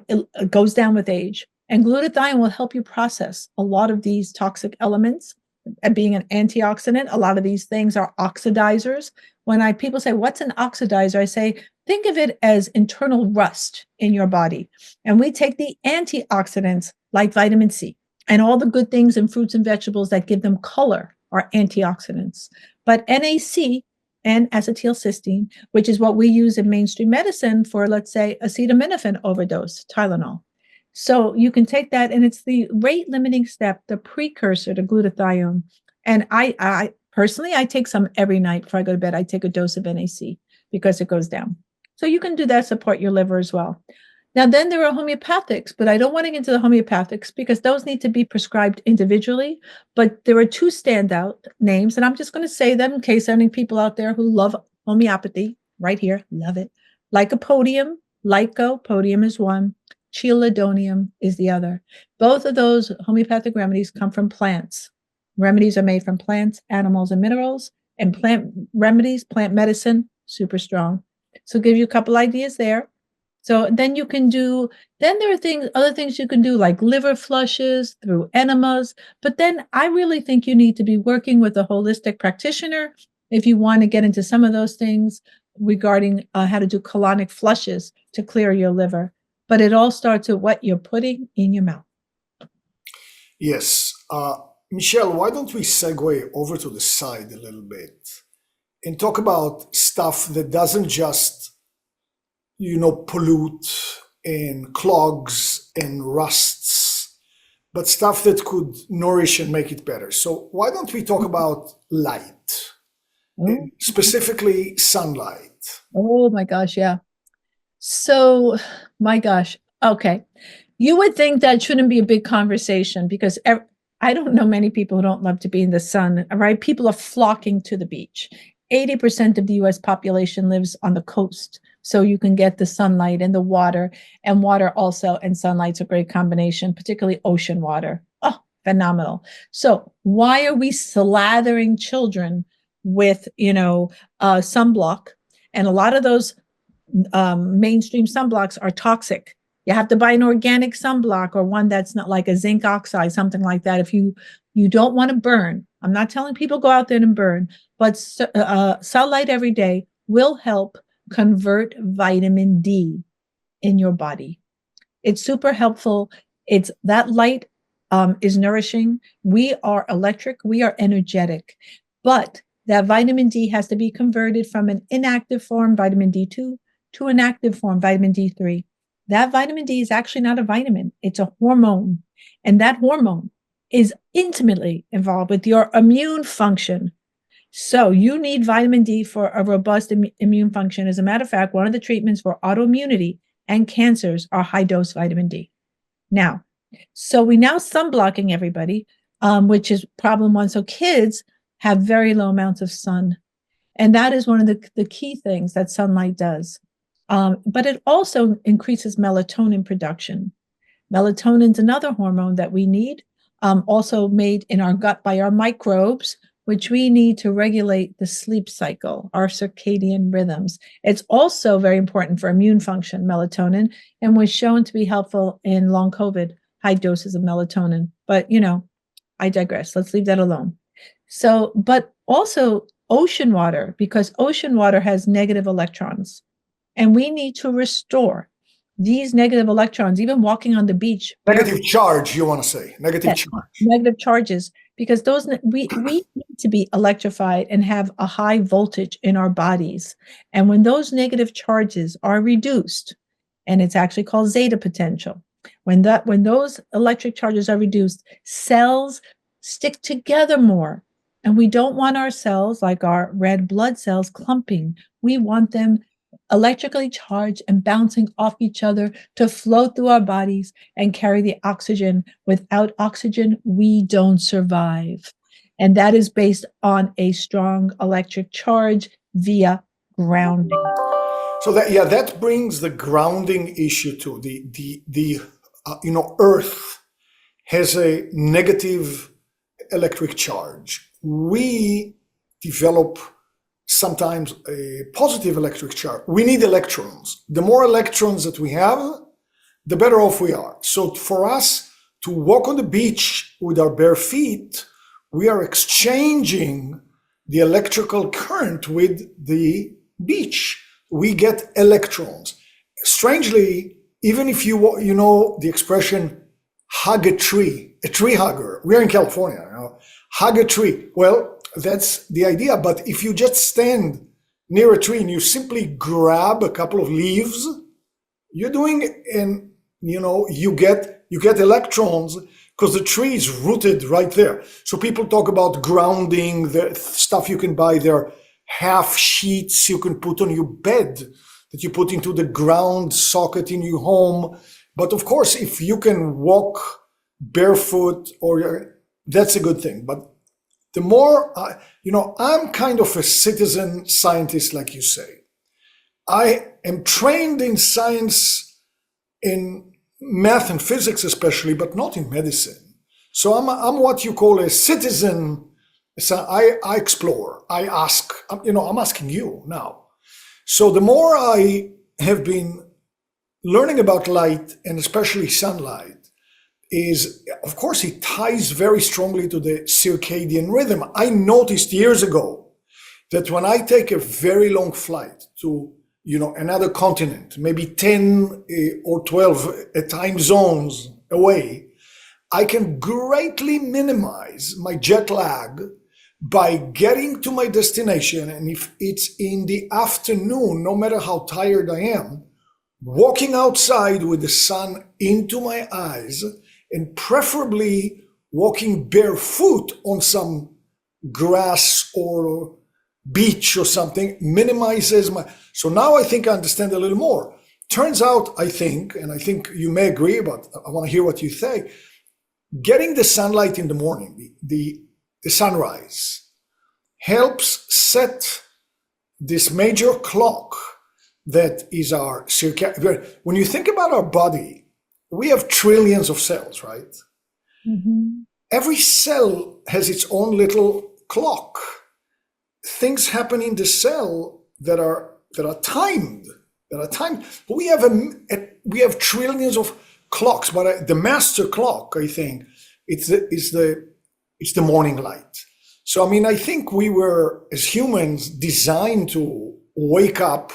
it goes down with age. And glutathione will help you process a lot of these toxic elements. And being an antioxidant, a lot of these things are oxidizers. When people say, what's an oxidizer? I say, think of it as internal rust in your body. And we take the antioxidants like vitamin C and all the good things in fruits and vegetables that give them color are antioxidants. But NAC and acetylcysteine, which is what we use in mainstream medicine for, let's say, acetaminophen overdose, Tylenol. So you can take that, and it's the rate limiting step, the precursor to glutathione. And I personally, I take some every night before I go to bed. I take a dose of NAC because it goes down. So you can do that, support your liver as well. Now, then there are homeopathics, but I don't want to get into the homeopathics because those need to be prescribed individually. But there are two standout names, and I'm just going to say them in case any people out there who love homeopathy right here, love it. Lycopodium, lycopodium is one. Chelidonium is the other. Both of those homeopathic remedies come from plants. Remedies are made from plants, animals, and minerals. And plant remedies, plant medicine, super strong. So give you a couple ideas there. So then you can do, then there are other things you can do like liver flushes through enemas. But then I really think you need to be working with a holistic practitioner if you want to get into some of those things. regarding how to do colonic flushes to clear your liver. But it all starts with what you're putting in your mouth. Yes. Michelle, why don't we segue over to the side a little bit and talk about stuff that doesn't just, pollute and clogs and rusts, but stuff that could nourish and make it better. So why don't we talk about light, specifically sunlight? Oh my gosh, yeah. So, my gosh. Okay. You would think that shouldn't be a big conversation because I don't know many people who don't love to be in the sun, right? People are flocking to the beach. 80% of the US population lives on the coast. So you can get the sunlight and the water, and water also, and sunlight's a great combination, particularly ocean water. Oh, phenomenal. So why are we slathering children with, sunblock? And a lot of those mainstream sunblocks are toxic. You have to buy an organic sunblock or one that's not like a zinc oxide, something like that. If you don't want to burn, I'm not telling people go out there and burn, but sunlight every day will help convert vitamin D in your body. It's super helpful. It's that light is nourishing. We are electric. We are energetic, but that vitamin D has to be converted from an inactive form, vitamin D2, to an active form, vitamin D3. That vitamin D is actually not a vitamin. It's a hormone. And that hormone is intimately involved with your immune function. So you need vitamin D for a robust immune function. As a matter of fact, one of the treatments for autoimmunity and cancers are high-dose vitamin D. Now, so we now sunblocking everybody, which is problem one. So kids have very low amounts of sun. And that is one of the key things that sunlight does. But it also increases melatonin production. Melatonin is another hormone that we need, also made in our gut by our microbes, which we need to regulate the sleep cycle, our circadian rhythms. It's also very important for immune function, melatonin, and was shown to be helpful in long COVID, high doses of melatonin. But, I digress. Let's leave that alone. So, but also ocean water, because ocean water has negative electrons. And we need to restore these negative electrons, even walking on the beach. Negative charge, you want to say. Negative charge. Negative charges, because those we need to be electrified and have a high voltage in our bodies. And when those negative charges are reduced, and it's actually called zeta potential, when those electric charges are reduced, cells stick together more. And we don't want our cells, like our red blood cells, clumping. We want them electrically charged and bouncing off each other to flow through our bodies and carry the oxygen. Without oxygen, we don't survive. And that is based on a strong electric charge via grounding. So that brings the grounding issue to the Earth has a negative electric charge. We develop sometimes a positive electric charge. We need electrons. The more electrons that we have, the better off we are. So for us to walk on the beach with our bare feet, we are exchanging the electrical current with the beach. We get electrons. Strangely, even if you know the expression hug a tree hugger. We are in California, hug a tree. Well, that's the idea. But if you just stand near a tree and you simply grab a couple of leaves, you're doing, and you get electrons because the tree is rooted right there. So people talk about grounding, the stuff you can buy there, half sheets you can put on your bed that you put into the ground socket in your home. But of course, if you can walk barefoot, that's a good thing. But the more, I'm kind of a citizen scientist, like you say. I am trained in science, in math and physics especially, but not in medicine. So I'm what you call a citizen. So I explore, I ask, I'm asking you now. So the more I have been learning about light, and especially sunlight, is, of course, it ties very strongly to the circadian rhythm. I noticed years ago that when I take a very long flight to, another continent, maybe 10 or 12 time zones away, I can greatly minimize my jet lag by getting to my destination. And if it's in the afternoon, no matter how tired I am, walking outside with the sun into my eyes, and preferably walking barefoot on some grass or beach or something, minimizes my. So now I think I understand a little more. Turns out, I think you may agree, but I want to hear what you say. Getting the sunlight in the morning, the sunrise, helps set this major clock that is our circadian. When you think about our body, we have trillions of cells, right? Mm-hmm. Every cell has its own little clock. Things happen in the cell that are timed. But we have trillions of clocks, but the master clock, I think, it's the morning light. So I think we were, as humans, designed to wake up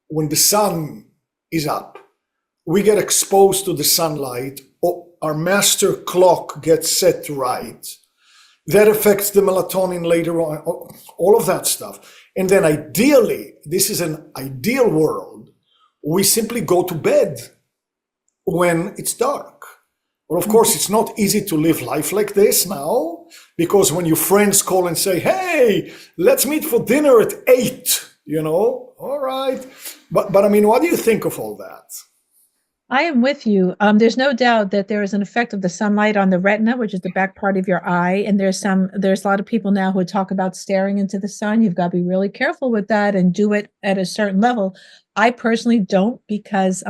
when the sun is up. We get exposed to the sunlight, our master clock gets set right. That affects the melatonin later on, all of that stuff. And then ideally, this is an ideal world, we simply go to bed when it's dark. Well, of course, it's not easy to live life like this now, because when your friends call and say, hey, let's meet for dinner at 8, all right. But what do you think of all that? I am with you. There's no doubt that there is an effect of the sunlight on the retina, which is the back part of your eye. And there's a lot of people now who talk about staring into the sun. You've got to be really careful with that and do it at a certain level. I personally don't, because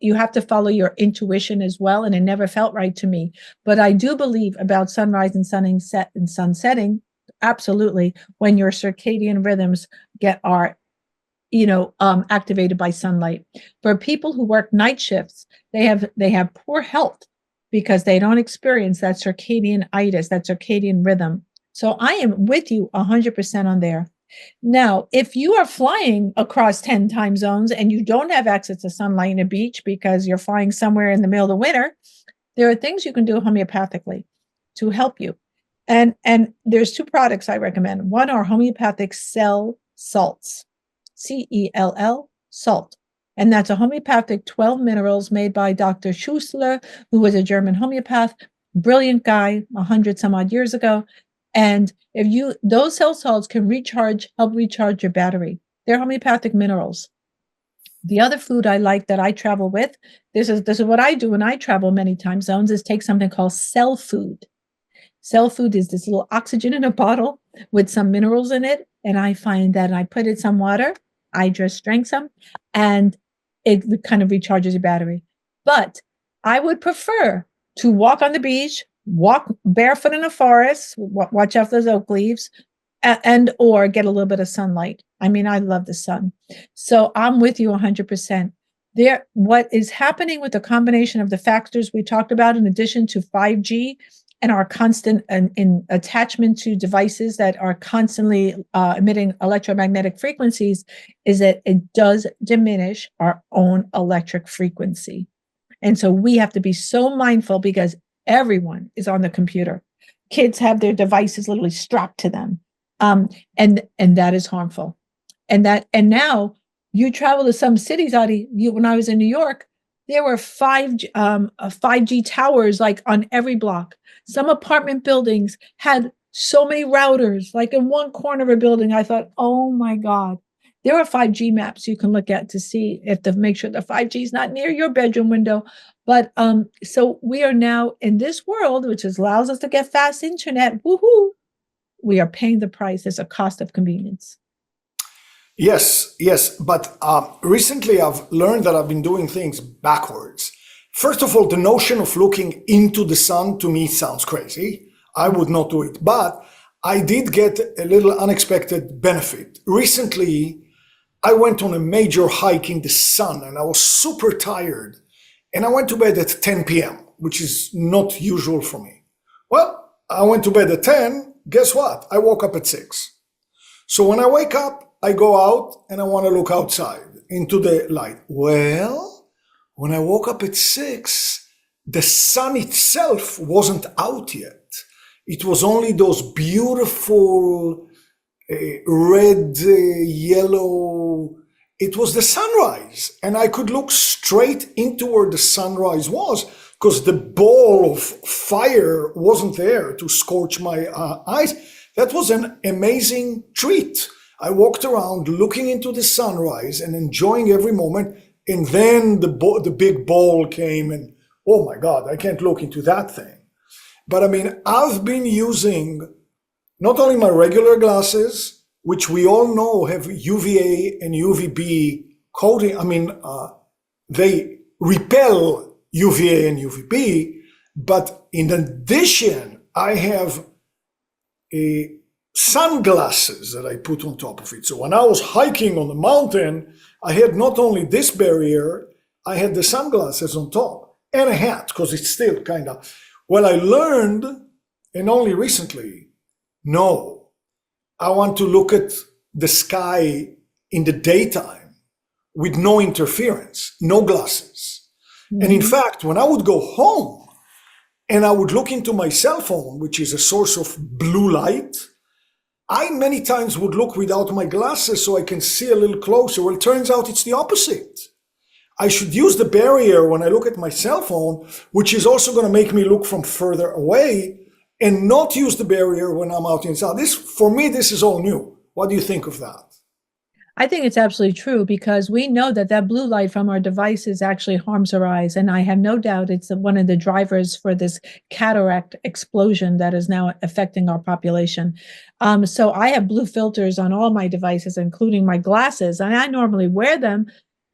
you have to follow your intuition as well. And it never felt right to me. But I do believe about sunrise and sun setting. Absolutely. When your circadian rhythms are activated by sunlight. For people who work night shifts, they have poor health because they don't experience that circadian-itis, that circadian rhythm. So I am with you 100% on there. Now, if you are flying across 10 time zones and you don't have access to sunlight in a beach because you're flying somewhere in the middle of the winter, there are things you can do homeopathically to help you. And there's 2 products I recommend. One are homeopathic cell salts. CELL, salt. And that's a homeopathic 12 minerals made by Dr. Schussler, who was a German homeopath, brilliant guy, 100 some odd years ago. And those cell salts can help recharge your battery. They're homeopathic minerals. The other food I like that I travel with, this is what I do when I travel many time zones, is take something called cell food. Cell food is this little oxygen in a bottle with some minerals in it. And I find that I put in some water, I just drank some, and it kind of recharges your battery. But I would prefer to walk on the beach, walk barefoot in a forest, watch out for those oak leaves, or get a little bit of sunlight. I love the sun. So I'm with you 100%. What is happening with the combination of the factors we talked about, in addition to 5G, and our constant in attachment to devices that are constantly emitting electromagnetic frequencies, is that it does diminish our own electric frequency. And so we have to be so mindful, because everyone is on the computer. Kids have their devices literally strapped to them. And that is harmful. And now you travel to some cities, Adi, when I was in New York, there were 5G towers like on every block. Some apartment buildings had so many routers, like in one corner of a building. I thought, oh my God. There are 5G maps you can look at to see make sure the 5G is not near your bedroom window. But so we are now in this world, which allows us to get fast internet. Woohoo! We are paying the price as a cost of convenience. Yes. But recently I've learned that I've been doing things backwards. First of all, the notion of looking into the sun to me sounds crazy. I would not do it, but I did get a little unexpected benefit. Recently, I went on a major hike in the sun and I was super tired, and I went to bed at 10 p.m., which is not usual for me. Well, I went to bed at 10. Guess what? I woke up at 6. So when I wake up, I go out and I want to look outside into the light. Well, when I woke up at 6, the sun itself wasn't out yet. It was only those beautiful red, yellow. It was the sunrise, and I could look straight into where the sunrise was because the ball of fire wasn't there to scorch my eyes. That was an amazing treat. I walked around looking into the sunrise and enjoying every moment, and then the big ball came, and oh my God, I can't look into that thing. But I mean, I've been using not only my regular glasses, which we all know have UVA and UVB coating. I mean, they repel UVA and UVB, but in addition, I have sunglasses that I put on top of it. So when I was hiking on the mountain, I had not only this barrier, I had the sunglasses on top and a hat because it's still kind of. Well, I learned, and only recently, no, I want to look at the sky in the daytime with no interference, no glasses. Mm-hmm. And in fact, when I would go home and I would look into my cell phone, which is a source of blue light, I many times would look without my glasses so I can see a little closer. Well, it turns out it's the opposite. I should use the barrier when I look at my cell phone, which is also going to make me look from further away, and not use the barrier when I'm out inside. For me, this is all new. What do you think of that? I think it's absolutely true because we know that blue light from our devices actually harms our eyes. And I have no doubt it's one of the drivers for this cataract explosion that is now affecting our population. So I have blue filters on all my devices, including my glasses. And I normally wear them,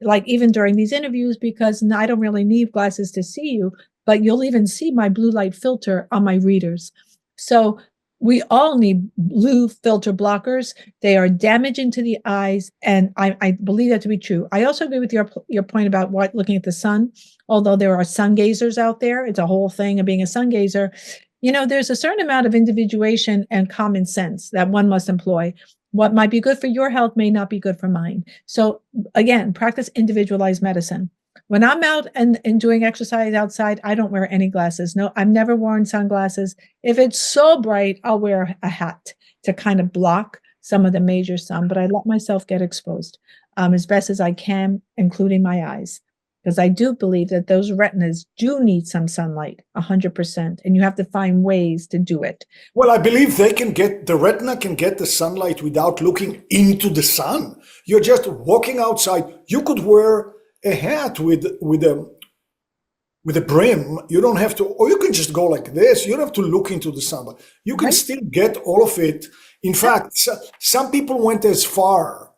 like even during these interviews, because I don't really need glasses to see you, but you'll even see my blue light filter on my readers. So we all need blue filter blockers. They are damaging to the eyes, and I believe that to be true. I also agree with your point about looking at the sun, although there are sun gazers out there. It's a whole thing of being a sun gazer. You know, there's a certain amount of individuation and common sense that one must employ. What might be good for your health may not be good for mine. So again, practice individualized medicine. When I'm out and doing exercise outside, I don't wear any glasses. No, I've never worn sunglasses. If it's so bright, I'll wear a hat to kind of block some of the major sun, but I let myself get exposed as best as I can, including my eyes. Because I do believe that those retinas do need some sunlight, 100%, and you have to find ways to do it. Well, I believe the retina can get the sunlight without looking into the sun. You're just walking outside. You could wear a hat with a brim. You don't have to, or you can just go like this. You don't have to look into the sun, but you can still get all of it. In fact, some people went as far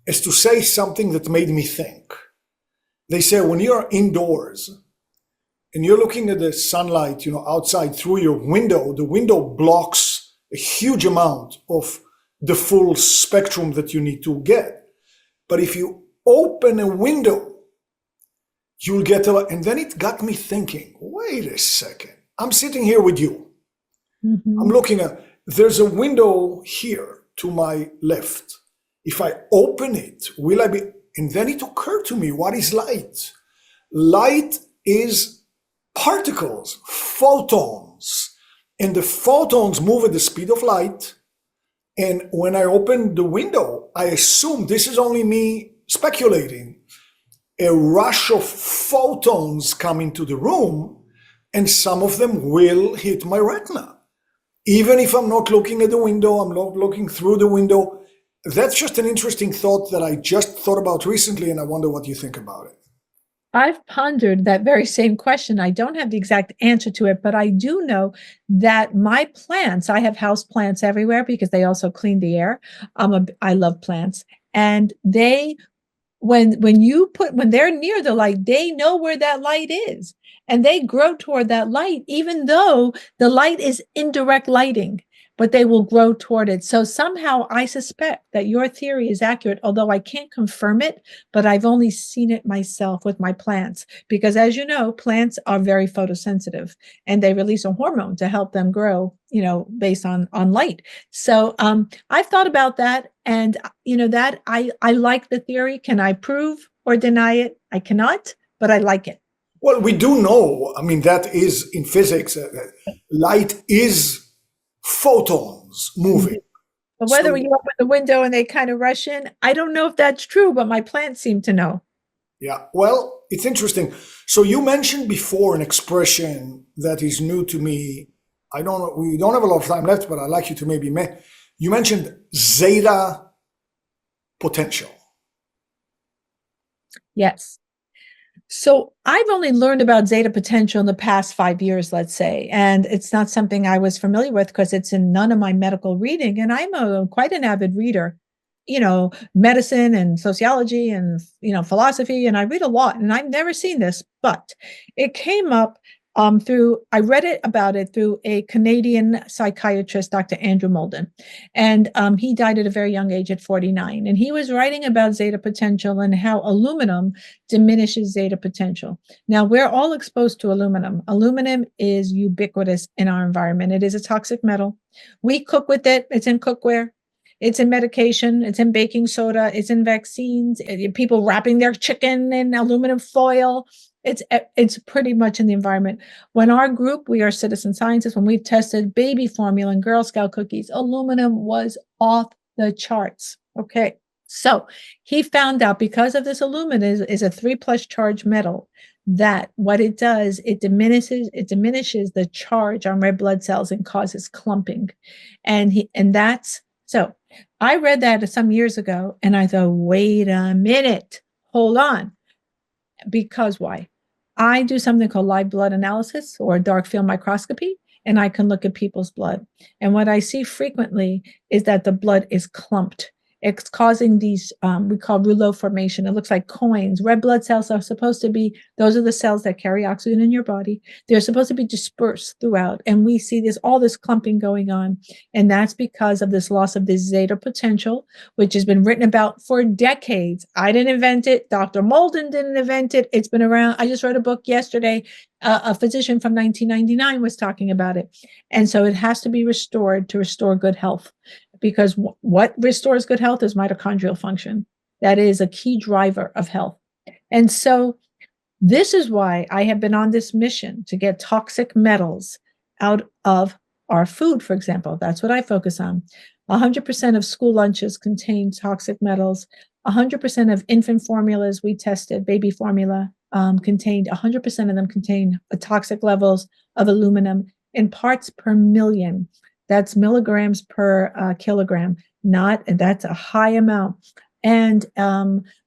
as to say something that made me think. They say when you're indoors and you're looking at the sunlight, outside through your window, the window blocks a huge amount of the full spectrum that you need to get. But if you open a window, you'll get and then it got me thinking, wait a second, I'm sitting here with you. Mm-hmm. I'm looking there's a window here to my left. If I open it, will I be, and then it occurred to me, what is light? Light is particles, photons, and the photons move at the speed of light. And when I open the window, I assume, this is only me speculating, a rush of photons come into the room, and some of them will hit my retina. Even if I'm not looking at the window, I'm not looking through the window. That's just an interesting thought that I just thought about recently, and I wonder what you think about it. I've pondered that very same question. I don't have the exact answer to it, but I do know that my plants, I have house plants everywhere because they also clean the air. I love plants. And when they're near the light, they know where that light is. And they grow toward that light, even though the light is indirect lighting. but they will grow toward it. So somehow I suspect that your theory is accurate, although I can't confirm it, but I've only seen it myself with my plants. Because as you know, plants are very photosensitive and they release a hormone to help them grow, based on light. So I've thought about that, and that I like the theory. Can I prove or deny it? I cannot, but I like it. Well, we do know, I mean, that is in physics, light is photons moving. But whether So, you open the window and they kind of rush in, I don't know if that's true, but my plants seem to know. yeah, well, it's interesting. So you mentioned before an expression that is new to me. I don't know, we don't have a lot of time left, but I'd like you to maybe, you mentioned zeta potential. Yes. So I've only learned about zeta potential in the past 5 years, let's say, and it's not something I was familiar with because it's in none of my medical reading. And I'm quite an avid reader, medicine and sociology and, philosophy. And I read a lot and I've never seen this, but it came up I read about it through a Canadian psychiatrist, Dr. Andrew Molden. And he died at a very young age at 49. And he was writing about zeta potential and how aluminum diminishes zeta potential. Now, we're all exposed to aluminum. Aluminum is ubiquitous in our environment. It is a toxic metal. We cook with it. It's in cookware. It's in medication. It's in baking soda. It's in vaccines. People wrapping their chicken in aluminum foil. It's pretty much in the environment. When our group, we are citizen scientists, when we tested baby formula and Girl Scout cookies, aluminum was off the charts. Okay. So he found out because of this aluminum is a 3+ charge metal, that what it does, it diminishes the charge on red blood cells and causes clumping. So I read that some years ago and I thought, wait a minute, hold on. Because why? I do something called live blood analysis or dark field microscopy, and I can look at people's blood. And what I see frequently is that the blood is clumped. It's causing these, we call rouleau formation. It looks like coins. Red blood cells are supposed to be, those are the cells that carry oxygen in your body. They're supposed to be dispersed throughout. And we see all this clumping going on. And that's because of this loss of this zeta potential, which has been written about for decades. I didn't invent it. Dr. Molden didn't invent it. It's been around. I just read a book yesterday. A physician from 1999 was talking about it. And so it has to be restored to restore good health. Because what restores good health is mitochondrial function. That is a key driver of health. And so this is why I have been on this mission to get toxic metals out of our food, for example. That's what I focus on. 100% of school lunches contain toxic metals. 100% of infant formulas we tested, baby formula, 100% of them contain toxic levels of aluminum in parts per million. That's milligrams per kilogram. That's a high amount. And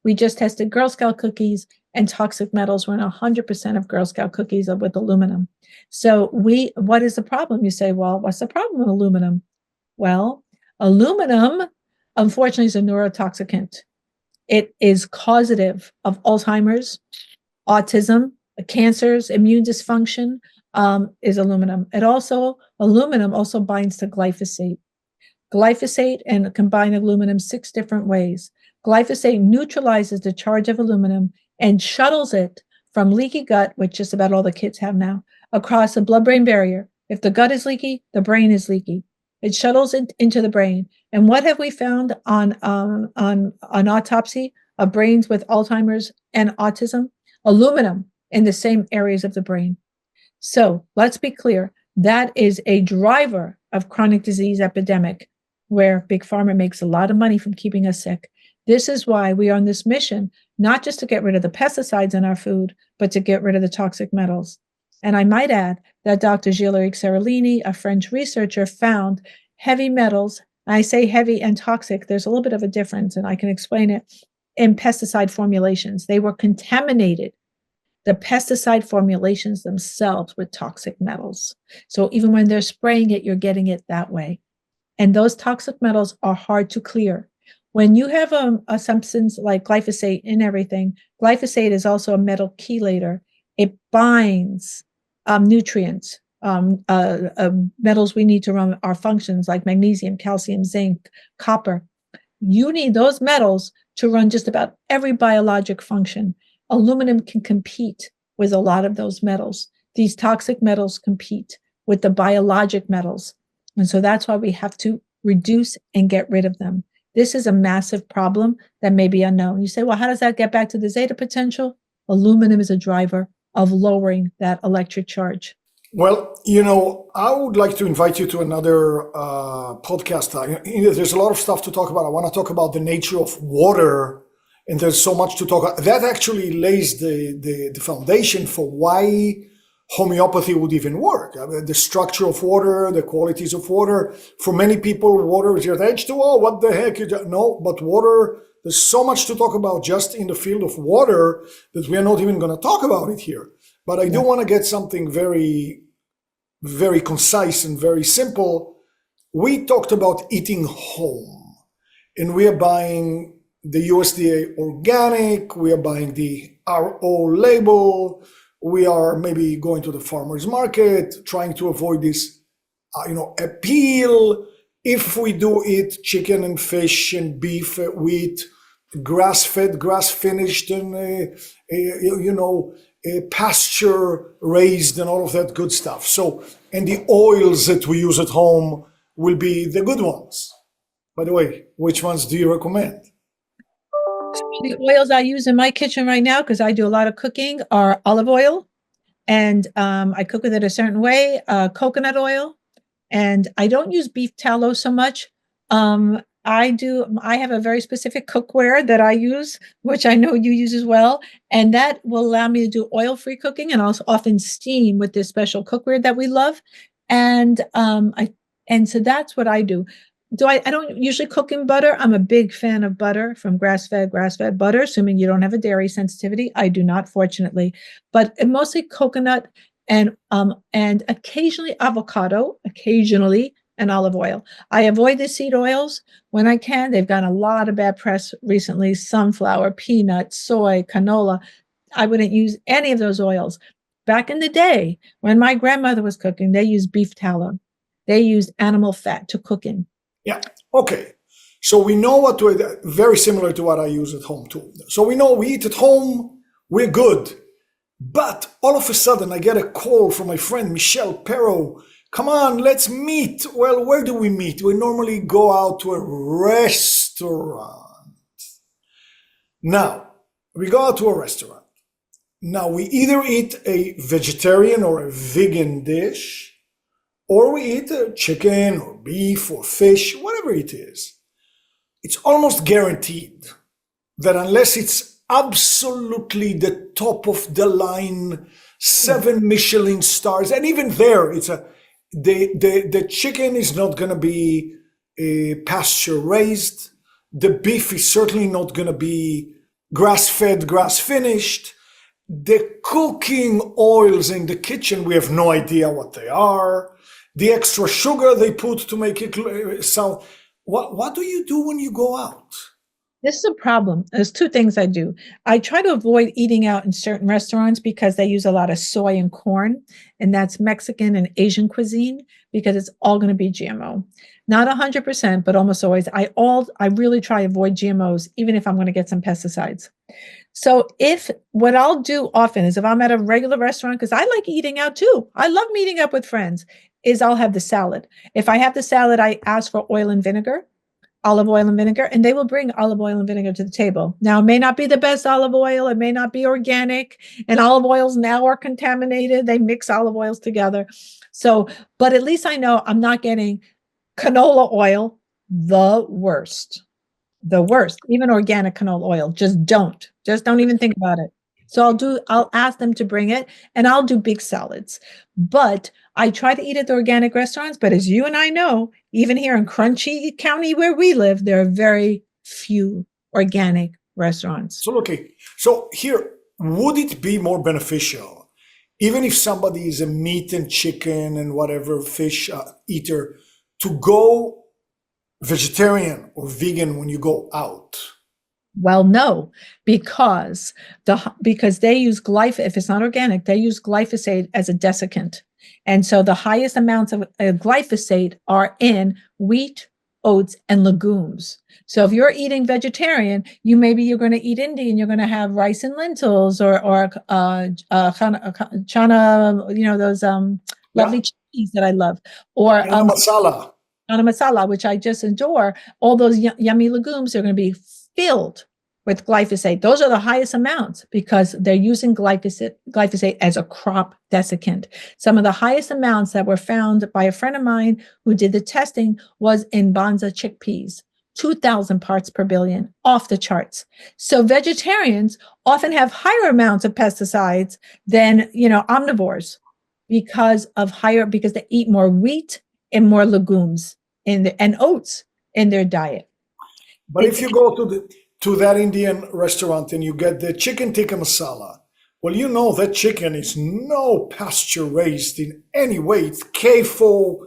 we just tested Girl Scout cookies, and toxic metals were in 100% of Girl Scout cookies with aluminum. So what is the problem? You say, well, what's the problem with aluminum? Well, aluminum, unfortunately, is a neurotoxicant. It is causative of Alzheimer's, autism, cancers, immune dysfunction. Is aluminum. Aluminum also binds to glyphosate. Glyphosate and combined aluminum 6 different ways. Glyphosate neutralizes the charge of aluminum and shuttles it from leaky gut, which just about all the kids have now, across the blood-brain barrier. If the gut is leaky, the brain is leaky. It shuttles it into the brain. And what have we found on autopsy of brains with Alzheimer's and autism? Aluminum in the same areas of the brain. So let's be clear, that is a driver of chronic disease epidemic where Big Pharma makes a lot of money from keeping us sick. This is why we are on this mission, not just to get rid of the pesticides in our food, but to get rid of the toxic metals. And I might add that Dr. Gilles Seralini, a French researcher, found heavy metals. I say heavy and toxic. There's a little bit of a difference, and I can explain it, in pesticide formulations. They were contaminated. The pesticide formulations themselves with toxic metals. So even when they're spraying it, you're getting it that way. And those toxic metals are hard to clear. When you have a substance like glyphosate in everything, glyphosate is also a metal chelator. It binds nutrients metals we need to run our functions like magnesium, calcium, zinc, copper. You need those metals to run just about every biologic function. Aluminum can compete with a lot of those metals. These toxic metals compete with the biologic metals. And so that's why we have to reduce and get rid of them. This is a massive problem that may be unknown. You say, well, how does that get back to the zeta potential? Aluminum is a driver of lowering that electric charge. Well, I would like to invite you to another podcast. There's a lot of stuff to talk about. I want to talk about the nature of water, and there's so much to talk about. That actually lays the foundation for why homeopathy would even work. I mean, the structure of water, the qualities of water. For many people, water is your H2O. What the heck? No, but water, there's so much to talk about just in the field of water that we are not even going to talk about it here. But I do want to get something very, very concise and very simple. We talked about eating home, and we are buying the USDA organic. We are buying the RO label. We are maybe going to the farmer's market, trying to avoid this, appeal. If we do eat chicken and fish and beef, wheat, grass-fed, grass-finished, and pasture raised and all of that good stuff. So, and the oils that we use at home will be the good ones. By the way, which ones do you recommend? The oils I use in my kitchen right now, because I do a lot of cooking, are olive oil, and I cook with it a certain way, coconut oil, and I don't use beef tallow so much. I have a very specific cookware that I use, which I know you use as well. And that will allow me to do oil-free cooking and also often steam with this special cookware that we love. And so that's what I do. I don't usually cook in butter. I'm a big fan of butter from grass-fed butter, assuming you don't have a dairy sensitivity. I do not, fortunately, but mostly coconut and occasionally avocado, and olive oil. I avoid the seed oils when I can. They've gotten a lot of bad press recently. Sunflower, peanut, soy, canola. I wouldn't use any of those oils. Back in the day, when my grandmother was cooking, they used beef tallow. They used animal fat to cook in. Yeah. Okay. So we know very similar to what I use at home too. So we know we eat at home, we're good. But all of a sudden I get a call from my friend, Michelle Perro. Come on, let's meet. Well, where do we meet? We normally go out to a restaurant. Now, we go out to a restaurant. Now, we either eat a vegetarian or a vegan dish, or we eat a chicken or beef or fish, whatever it is. It's almost guaranteed that unless it's absolutely the top of the line, 7 Michelin stars, and even there, the chicken is not going to be pasture raised. The beef is certainly not going to be grass-fed, grass-finished. The cooking oils in the kitchen, we have no idea what they are. The extra sugar they put to make it sound. What do you do when you go out? This is a problem. There's 2 things I do. I try to avoid eating out in certain restaurants because they use a lot of soy and corn, and that's Mexican and Asian cuisine because it's all going to be GMO. Not 100%, but almost always. I really try to avoid GMOs, even if I'm going to get some pesticides. So what I'll do often is if I'm at a regular restaurant, because I like eating out too. I love meeting up with friends, is I'll have the salad. If I have the salad, I ask for oil and vinegar. Olive oil and vinegar, and they will bring olive oil and vinegar to the table. Now, it may not be the best olive oil. It may not be organic, and olive oils now are contaminated. They mix olive oils together. So, but at least I know I'm not getting canola oil, the worst, even organic canola oil. Just don't even think about it. So I'll ask them to bring it, and I'll do big salads. But I try to eat at the organic restaurants, but as you and I know, even here in Crunchy County where we live, there are very few organic restaurants. So, okay. So here, would it be more beneficial, even if somebody is a meat and chicken and whatever fish eater, to go vegetarian or vegan when you go out? Well, no, because they use glyphosate. If it's not organic, they use glyphosate as a desiccant. And so the highest amounts of glyphosate are in wheat, oats, and legumes. So if you're eating vegetarian, you're going to eat Indian, you're going to have rice and lentils or chana, those lovely chickpeas that I love, or Chana masala. chana masala, which I just adore. All those yummy legumes are going to be filled with glyphosate. Those are the highest amounts because they're using glyphosate as a crop desiccant. Some of the highest amounts that were found by a friend of mine who did the testing was in Banza chickpeas, 2,000 parts per billion, off the charts. So vegetarians often have higher amounts of pesticides than, omnivores because they eat more wheat and more legumes and oats in their diet. But if you go to that Indian restaurant and you get the chicken tikka masala, well, that chicken is no pasture raised in any way. It's CAFO,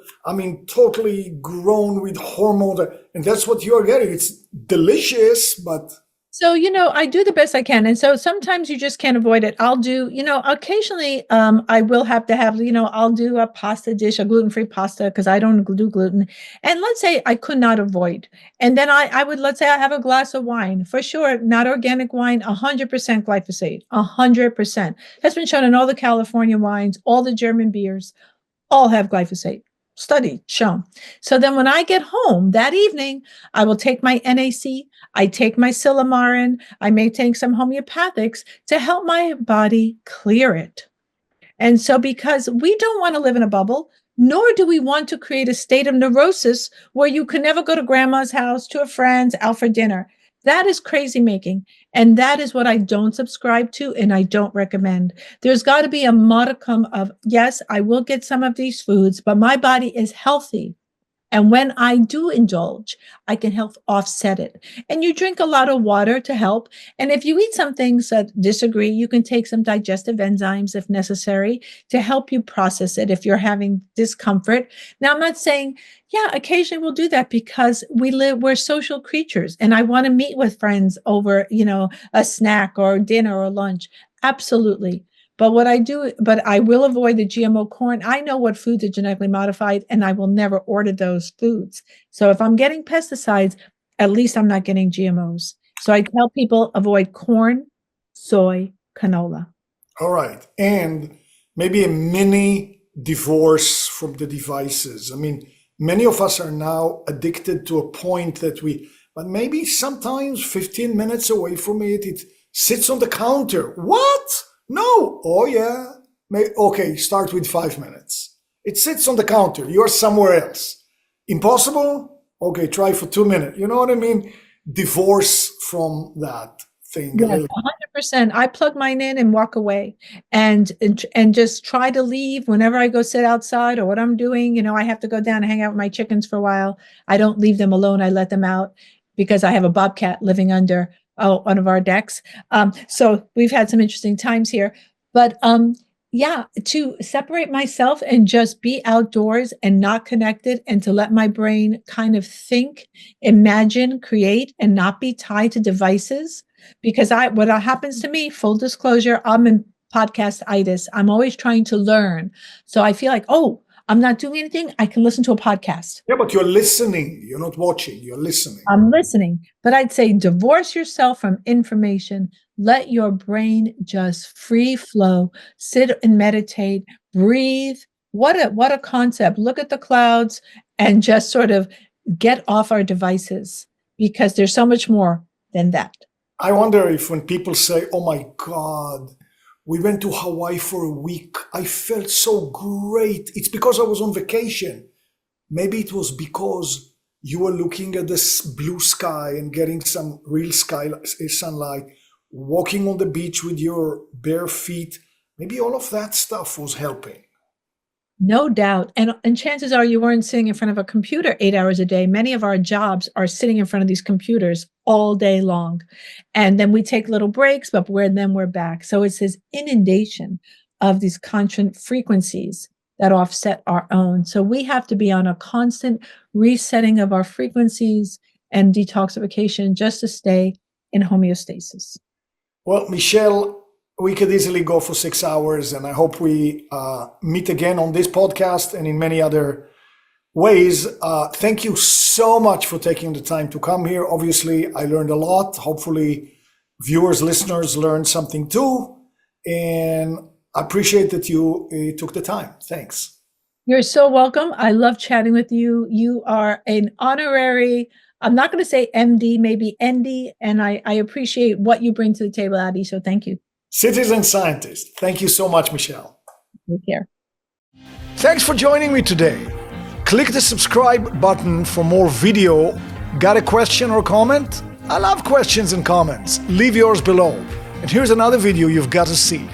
totally grown with hormones, and that's what you are getting. It's delicious, but... So, I do the best I can. And so sometimes you just can't avoid it. I'll do, occasionally I will have to have, I'll do a pasta dish, a gluten-free pasta, because I don't do gluten. And let's say I could not avoid. And then let's say I have a glass of wine, for sure, not organic wine, 100% glyphosate, 100%. That's been shown in all the California wines, all the German beers, all have glyphosate. Studied, shown. So then when I get home that evening, I will take my NAC, I take my Silymarin, I may take some homeopathics to help my body clear it. And so because we don't want to live in a bubble, nor do we want to create a state of neurosis where you can never go to grandma's house, to a friend's, out for dinner. That is crazy making. And that is what I don't subscribe to and I don't recommend. There's got to be a modicum of, yes, I will get some of these foods, but my body is healthy. And when I do indulge, I can help offset it. And you drink a lot of water to help. And if you eat some things that disagree, you can take some digestive enzymes if necessary to help you process it if you're having discomfort. Now, I'm not saying, occasionally we'll do that because we're social creatures. And I want to meet with friends over, a snack or dinner or lunch. Absolutely. But I will avoid the GMO corn. I know what foods are genetically modified, and I will never order those foods. So if I'm getting pesticides, at least I'm not getting GMOs. So I tell people avoid corn, soy, canola. All right. And maybe a mini divorce from the devices. Many of us are now addicted to a point that but maybe sometimes 15 minutes away from it sits on the counter. What? No. Oh, yeah. Okay, start with 5 minutes. It sits on the counter. You're somewhere else. Impossible? Okay, try for 2 minutes. You know what I mean? Divorce from that thing. Yes, 100%. I plug mine in and walk away and just try to leave whenever I go sit outside or what I'm doing. I have to go down and hang out with my chickens for a while. I don't leave them alone. I let them out because I have a bobcat living under one of our decks. So we've had some interesting times here, but to separate myself and just be outdoors and not connected and to let my brain kind of think, imagine, create, and not be tied to devices. Because what happens to me, full disclosure, I'm in podcast-itis. I'm always trying to learn. So I feel like, I'm not doing anything. I can listen to a podcast. Yeah, but you're listening. You're not watching. You're listening. I'm listening. But I'd say divorce yourself from information. Let your brain just free flow. Sit and meditate. Breathe. What a concept. Look at the clouds and just sort of get off our devices because there's so much more than that. I wonder if when people say, oh my God, we went to Hawaii for a week. I felt so great. It's because I was on vacation. Maybe it was because you were looking at this blue sky and getting some real sunlight, walking on the beach with your bare feet. Maybe all of that stuff was helping. No doubt. And chances are you weren't sitting in front of a computer 8 hours a day. Many of our jobs are sitting in front of these computers all day long. And then we take little breaks, but we're back. So it's this inundation of these constant frequencies that offset our own. So we have to be on a constant resetting of our frequencies and detoxification just to stay in homeostasis. Well, Michelle, we could easily go for 6 hours, and I hope we meet again on this podcast and in many other ways. Thank you so much for taking the time to come here. Obviously, I learned a lot. Hopefully, viewers, listeners learned something too. And I appreciate that you took the time. Thanks. You're so welcome. I love chatting with you. You are an honorary, I'm not going to say MD, maybe ND, and I appreciate what you bring to the table, Adi. So thank you. Citizen scientist. Thank you so much, Michelle. Take care. Thanks for joining me today. Click the subscribe button for more video. Got a question or comment? I love questions and comments. Leave yours below. And here's another video you've got to see.